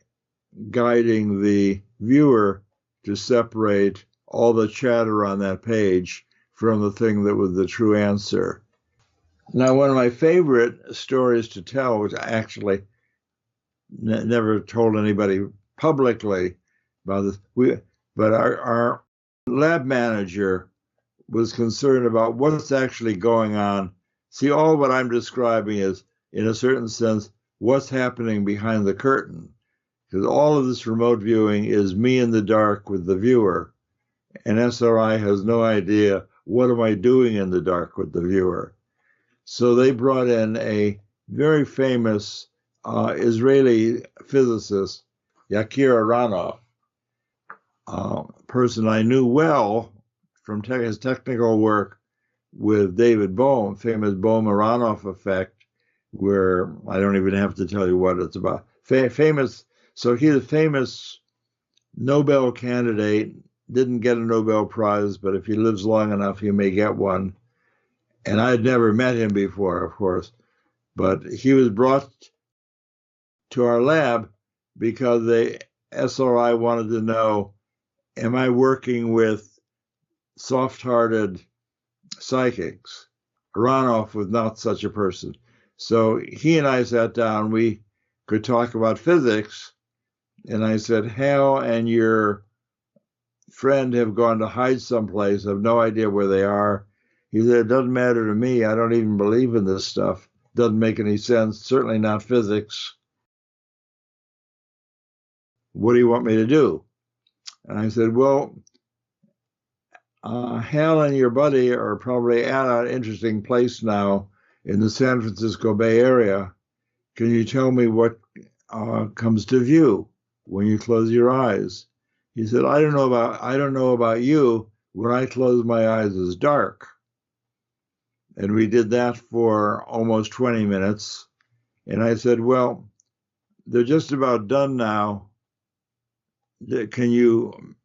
guiding the viewer to separate all the chatter on that page from the thing that was the true answer. Now, one of my favorite stories to tell, which I actually never told anybody publicly about this, but our lab manager was concerned about what's actually going on. See, all what I'm describing is, in a certain sense, what's happening behind the curtain. Because all of this remote viewing is me in the dark with the viewer. And SRI has no idea what am I doing in the dark with the viewer. So they brought in a very famous Israeli physicist, Yakir Aronoff, a person I knew well from his technical work with David Bohm, famous Bohm-Aronoff effect, where I don't even have to tell you what it's about. So he's a famous Nobel candidate, didn't get a Nobel Prize, but if he lives long enough, he may get one. And I had never met him before, of course, but he was brought to our lab because the SRI wanted to know, am I working with soft-hearted psychics? Aronoff was not such a person. So he and I sat down, we could talk about physics, and I said, Hal and your friend have gone to hide someplace, I have no idea where they are. He said, it doesn't matter to me, I don't even believe in this stuff. Doesn't make any sense, certainly not physics. What do you want me to do? And I said, well, Hal and your buddy are probably at an interesting place now in the San Francisco Bay Area. Can you tell me what comes to view when you close your eyes? He said, I don't know about you. When I close my eyes, it's dark. And we did that for almost 20 minutes. And I said, well, they're just about done now. Can you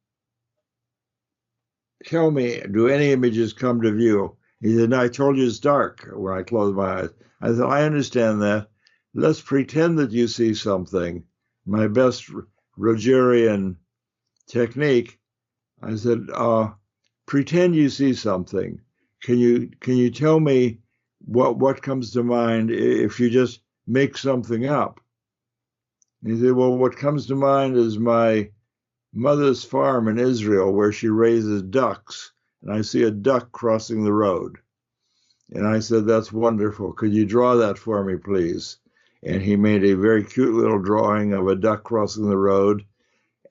tell me, do any images come to view? He said, no, I told you it's dark when I close my eyes. I said, I understand that. Let's pretend that you see something. My best Rogerian technique. I said, pretend you see something. Can you tell me what comes to mind if you just make something up? And he said, well, what comes to mind is my mother's farm in Israel where she raises ducks, and I see a duck crossing the road. And I said, that's wonderful. Could you draw that for me, please? And he made a very cute little drawing of a duck crossing the road.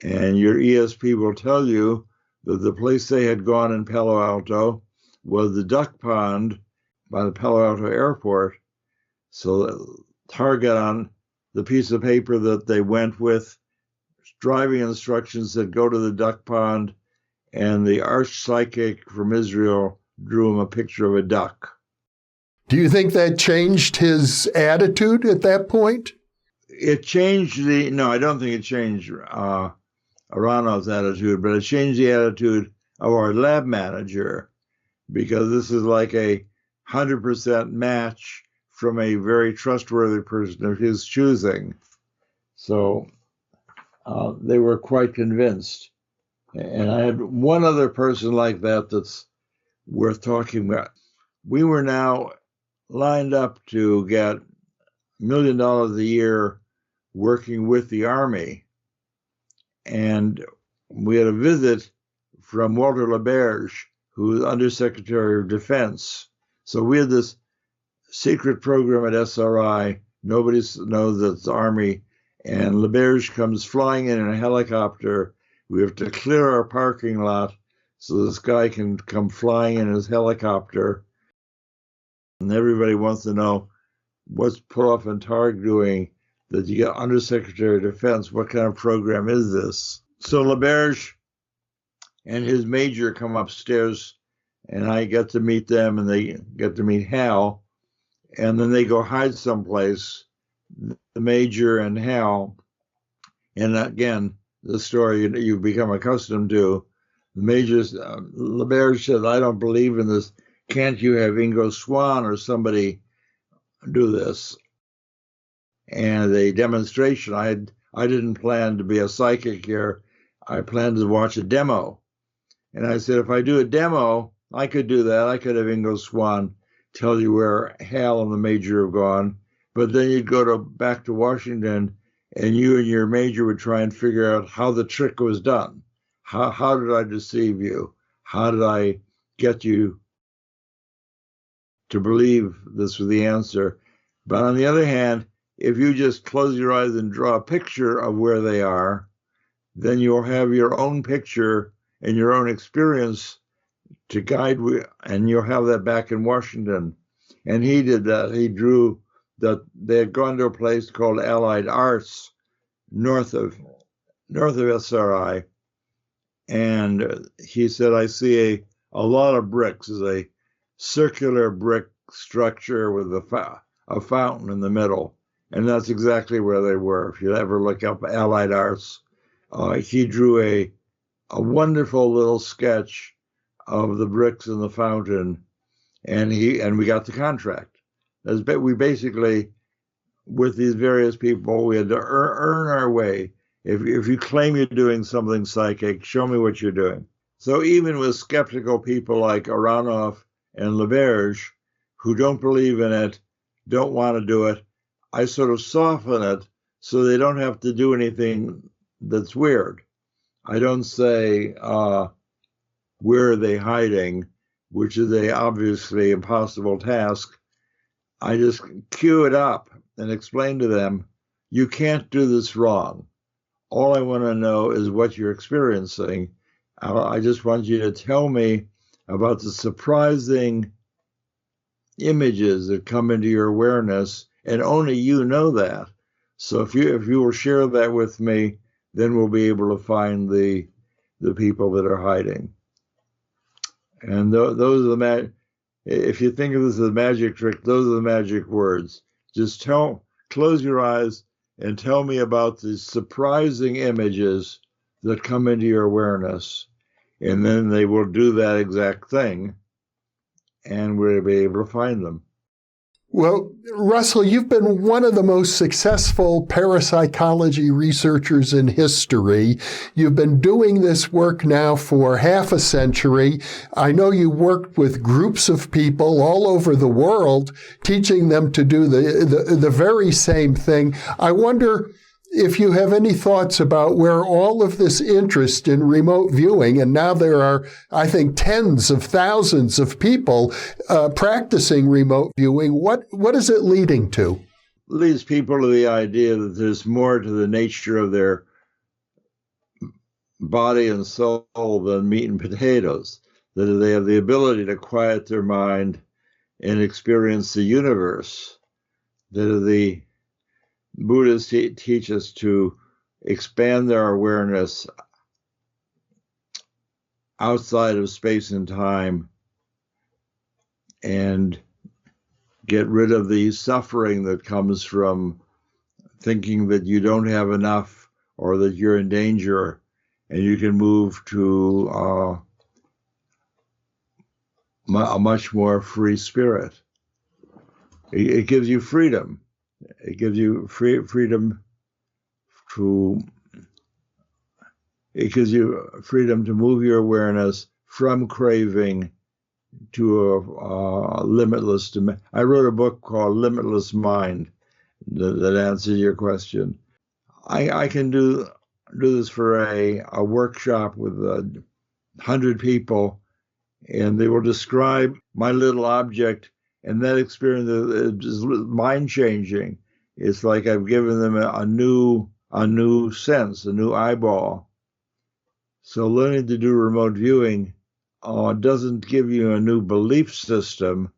And your ESP will tell you that the place they had gone in Palo Alto was the duck pond by the Palo Alto airport. So target on the piece of paper that they went with, driving instructions that go to the duck pond, and the arch psychic from Israel drew him a picture of a duck. Do you think that changed his attitude at that point? It changed no, I don't think it changed Aronoff's attitude, but it changed the attitude of our lab manager, because this is like a 100% match from a very trustworthy person of his choosing. So they were quite convinced. And I had one other person like that that's worth talking about. We were now lined up to get $1 million a year working with the Army. And we had a visit from Walter LaBerge, who was Undersecretary of Defense. So we had this secret program at SRI. Nobody knows that it's the Army. And LaBerge comes flying in a helicopter. We have to clear our parking lot so this guy can come flying in his helicopter. And everybody wants to know, what's Puloff and Targ doing that you get Undersecretary of Defense? What kind of program is this? So LaBerge and his major come upstairs, and I get to meet them, and they get to meet Hal. And then they go hide someplace. the Major and Hal. And again, the story you've become accustomed to. The Major's, LeBerge said, I don't believe in this. Can't you have Ingo Swann or somebody do this? And the demonstration, I didn't plan to be a psychic here. I planned to watch a demo. And I said, if I do a demo, I could do that. I could have Ingo Swann tell you where Hal and the Major have gone. But then you'd go back to Washington, and you and your Major would try and figure out how the trick was done. How did I deceive you? How did I get you to believe this was the answer? But on the other hand, if you just close your eyes and draw a picture of where they are, then you'll have your own picture and your own experience to guide, and you'll have that back in Washington. And he did that. He drew that they had gone to a place called Allied Arts, north of SRI. And he said, I see a lot of bricks. Is a circular brick structure with a fountain in the middle. And that's exactly where they were. If you ever look up Allied Arts, he drew a wonderful little sketch of the bricks in the fountain, and we got the contract. We basically, with these various people, we had to earn our way. If you claim you're doing something psychic, show me what you're doing. So even with skeptical people like Aronoff and LeBerge, who don't believe in it, don't want to do it, I sort of soften it so they don't have to do anything that's weird. I don't say, where are they hiding, which is a obviously impossible task. I just cue it up and explain to them, you can't do this wrong. All I want to know is what you're experiencing. I just want you to tell me about the surprising images that come into your awareness, and only you know that. So if you will share that with me, then we'll be able to find the people that are hiding. And those are if you think of this as a magic trick, those are the magic words. Just close your eyes and tell me about the surprising images that come into your awareness. And then they will do that exact thing, and we'll be able to find them. Well, Russell, you've been one of the most successful parapsychology researchers in history. You've been doing this work now for half a century. I know you worked with groups of people all over the world, teaching them to do the very same thing. I wonder if you have any thoughts about where all of this interest in remote viewing, and now there are, I think, tens of thousands of people practicing remote viewing, what is it leading to? It leads people to the idea that there's more to the nature of their body and soul than meat and potatoes, that they have the ability to quiet their mind and experience the universe, that the Buddhists teach us to expand their awareness outside of space and time and get rid of the suffering that comes from thinking that you don't have enough or that you're in danger, and you can move to a much more free spirit. It gives you freedom. It gives you freedom to move your awareness from craving to a limitless dimension. I wrote a book called Limitless Mind that answers your question. I can do this for a workshop with 100 people, and they will describe my little object. And that experience is mind-changing. It's like I've given them a new sense, a new eyeball. So learning to do remote viewing doesn't give you a new belief system.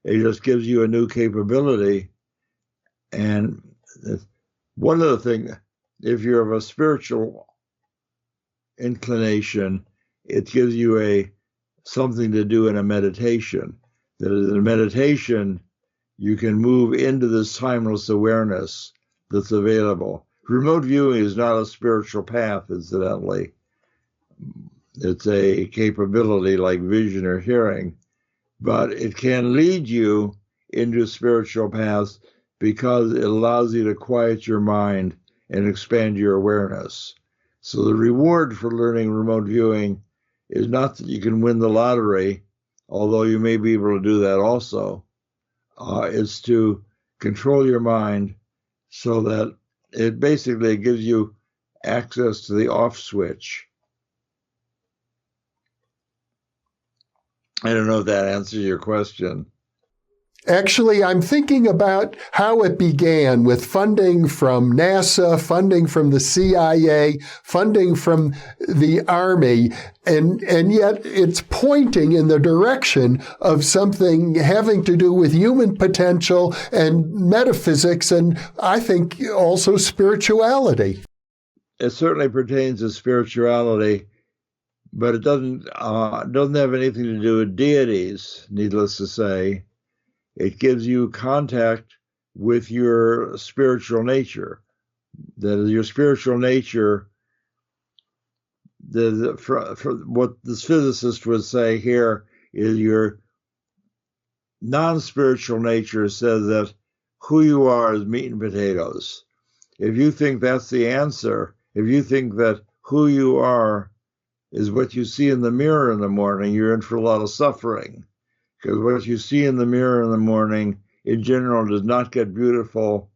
It just gives you a new capability. And one other thing, if you're of a spiritual inclination, it gives you something to do in a meditation. That in a meditation, you can move into this timeless awareness that's available. Remote viewing is not a spiritual path, incidentally. It's a capability like vision or hearing, but it can lead you into spiritual paths because it allows you to quiet your mind and expand your awareness. So the reward for learning remote viewing is not that you can win the lottery, although you may be able to do that also. It's to control your mind so that it basically gives you access to the off switch. I don't know if that answers your question. Actually, I'm thinking about how it began with funding from NASA, funding from the CIA, funding from the Army, and yet it's pointing in the direction of something having to do with human potential and metaphysics, and I think also spirituality. It certainly pertains to spirituality, but it doesn't have anything to do with deities, needless to say. It gives you contact with your spiritual nature. That is, your spiritual nature, for what this physicist would say here is your non-spiritual nature says that who you are is meat and potatoes. If you think that's the answer, if you think that who you are is what you see in the mirror in the morning, you're in for a lot of suffering. Because what you see in the mirror in the morning, in general, does not get beautiful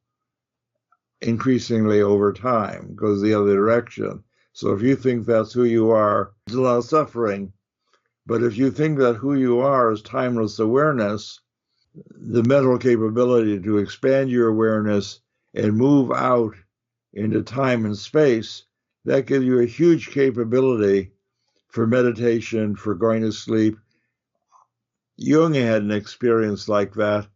increasingly over time, goes the other direction. So if you think that's who you are, there's a lot of suffering. But if you think that who you are is timeless awareness, the mental capability to expand your awareness and move out into time and space, that gives you a huge capability for meditation, for going to sleep. Jung had an experience like that,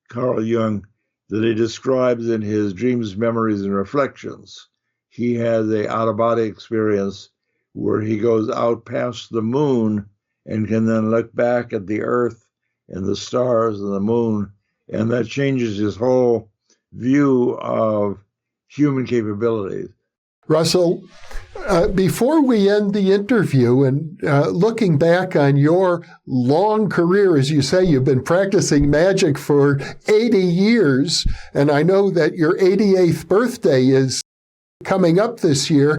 Carl Jung, that he describes in his Dreams, Memories, and Reflections. He has an out-of-body experience where he goes out past the moon and can then look back at the earth and the stars and the moon, and that changes his whole view of human capabilities. Russell, before we end the interview and looking back on your long career, as you say, you've been practicing magic for 80 years, and I know that your 88th birthday is coming up this year.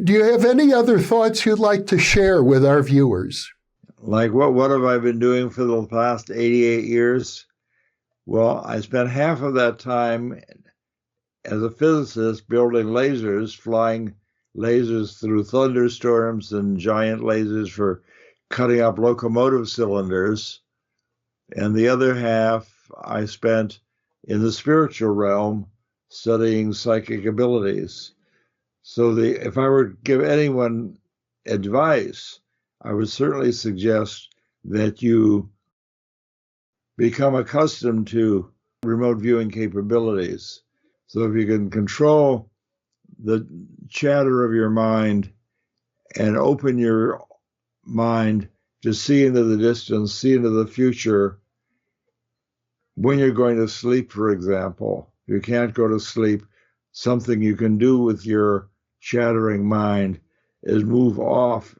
Do you have any other thoughts you'd like to share with our viewers? Like what have I been doing for the past 88 years? Well, I spent half of that time as a physicist building lasers, flying lasers through thunderstorms and giant lasers for cutting up locomotive cylinders. And the other half I spent in the spiritual realm studying psychic abilities. So if I were to give anyone advice, I would certainly suggest that you become accustomed to remote viewing capabilities. So if you can control the chatter of your mind and open your mind to see into the distance, see into the future, when you're going to sleep, for example, you can't go to sleep, something you can do with your chattering mind is move off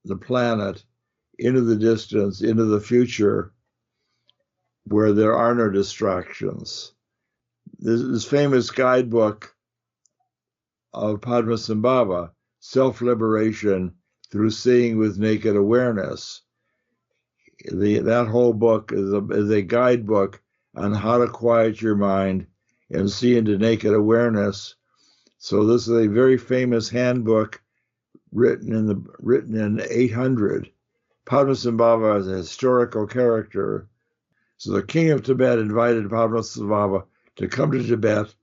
the planet into the distance, into the future, where there are no distractions. This famous guidebook of Padmasambhava, Self-Liberation Through Seeing with Naked Awareness. That whole book is a guidebook on how to quiet your mind and see into naked awareness. So this is a very famous handbook written in 800. Padmasambhava is a historical character. So the king of Tibet invited Padmasambhava to come to Tibet,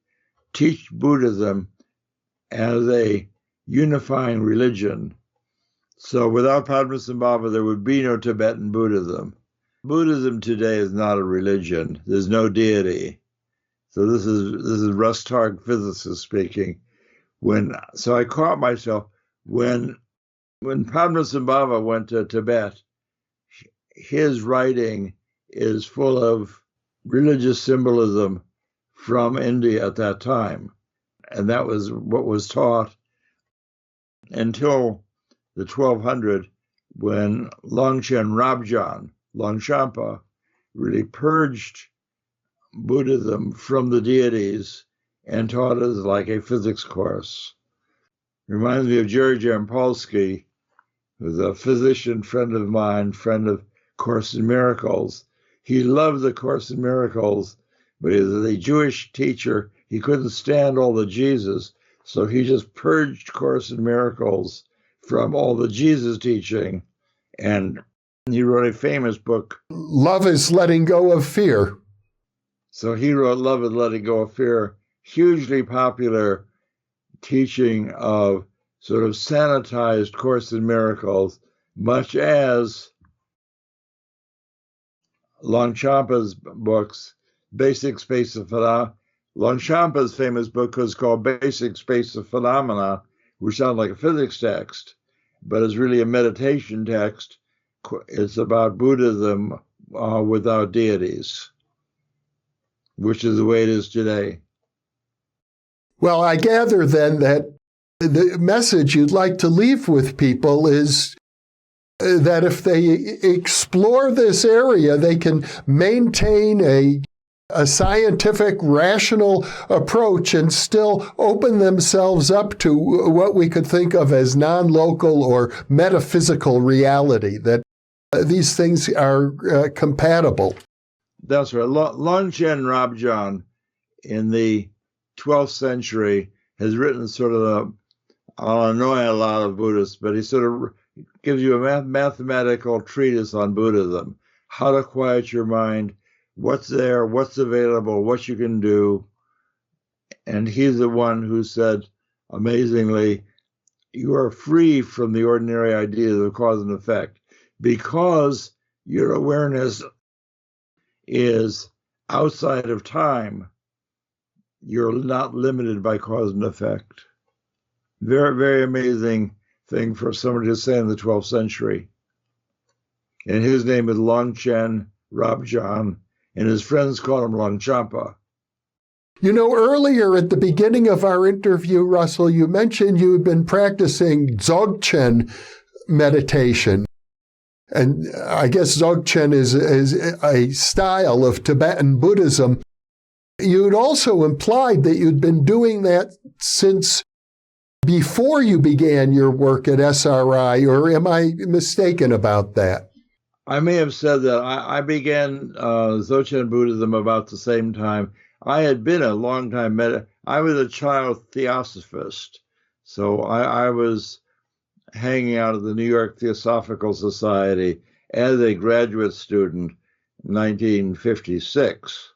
teach Buddhism as a unifying religion. So without Padmasambhava, there would be no Tibetan Buddhism. Buddhism today is not a religion. There's no deity. So this is Russell Targ, physicist, speaking. So I caught myself when Padmasambhava went to Tibet, his writing is full of religious symbolism from India at that time. And that was what was taught until the 1200, when Longchen Rabjan, Longchenpa, really purged Buddhism from the deities and taught us like a physics course. Reminds me of Jerry Jampolsky, who's a physician friend of mine, friend of Course in Miracles. He loved the Course in Miracles, but as a Jewish teacher, he couldn't stand all the Jesus, so he just purged Course in Miracles from all the Jesus teaching, and he wrote a famous book. Love is Letting Go of Fear. So he wrote Love is Letting Go of Fear, hugely popular teaching of sort of sanitized Course in Miracles, much as Longchenpa's books, Basic Space of Phenomena. Longchenpa's famous book was called Basic Space of Phenomena, which sounds like a physics text, but it's really a meditation text. It's about Buddhism without deities, which is the way it is today. Well, I gather then that the message you'd like to leave with people is that if they explore this area, they can maintain a scientific, rational approach and still open themselves up to what we could think of as non-local or metaphysical reality, that these things are compatible. That's right. Longchen Rabjan in the 12th century has written sort of I'll annoy a lot of Buddhists, but he sort of gives you a mathematical treatise on Buddhism, how to quiet your mind, what's there, what's available, what you can do. And he's the one who said, amazingly, you are free from the ordinary ideas of cause and effect because your awareness is outside of time. You're not limited by cause and effect. Very, very amazing thing for somebody to say in the 12th century. And his name is Longchen Rabjan, and his friends call him Longchenpa. You know, earlier at the beginning of our interview, Russell, you mentioned you had been practicing Dzogchen meditation. And I guess Dzogchen is a style of Tibetan Buddhism. You'd also implied that you'd been doing that since before you began your work at SRI, or am I mistaken about that? I may have said that. I began Dzogchen Buddhism about the same time. I had been a long time I was a child theosophist, so I was hanging out at the New York Theosophical Society as a graduate student in 1956.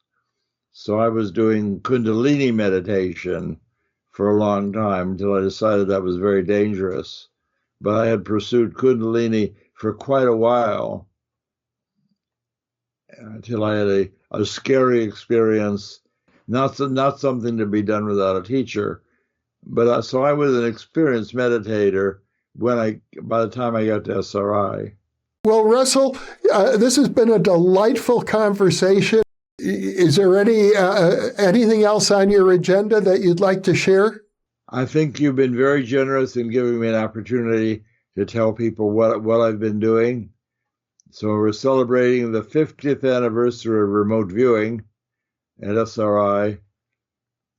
So I was doing Kundalini meditation for a long time until I decided that was very dangerous. But I had pursued Kundalini for quite a while until I had a scary experience, not something to be done without a teacher. But so I was an experienced meditator by the time I got to SRI. Well, Russell, this has been a delightful conversation. Is there anything else on your agenda that you'd like to share? I think you've been very generous in giving me an opportunity to tell people what I've been doing. So we're celebrating the 50th anniversary of remote viewing at SRI.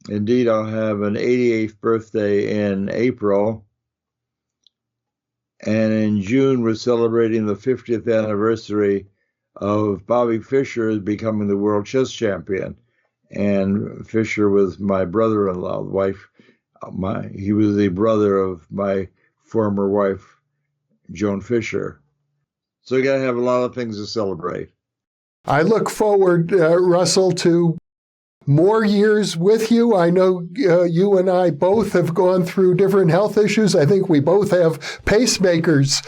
Indeed, I'll have an 88th birthday in April. And in June, we're celebrating the 50th anniversary of Bobby Fischer becoming the world chess champion. And Fischer was my brother-in-law, wife. He was the brother of my former wife, Joan Fischer. So you got to have a lot of things to celebrate. I look forward, Russell, to more years with you. I know you and I both have gone through different health issues. I think we both have pacemakers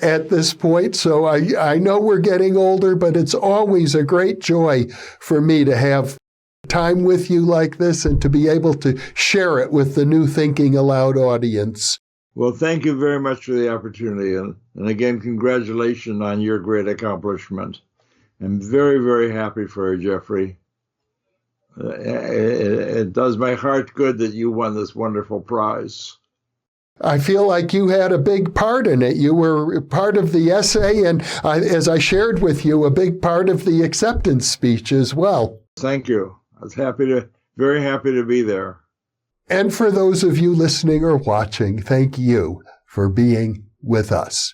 at this point. So I know we're getting older, but it's always a great joy for me to have time with you like this and to be able to share it with the New Thinking Aloud audience. Well, thank you very much for the opportunity. And again, congratulations on your great accomplishment. I'm very, very happy for her, Jeffrey. It does my heart good that you won this wonderful prize. I feel like you had a big part in it. You were part of the essay, and as I shared with you, a big part of the acceptance speech as well. Thank you. I was very happy to be there. And for those of you listening or watching, thank you for being with us.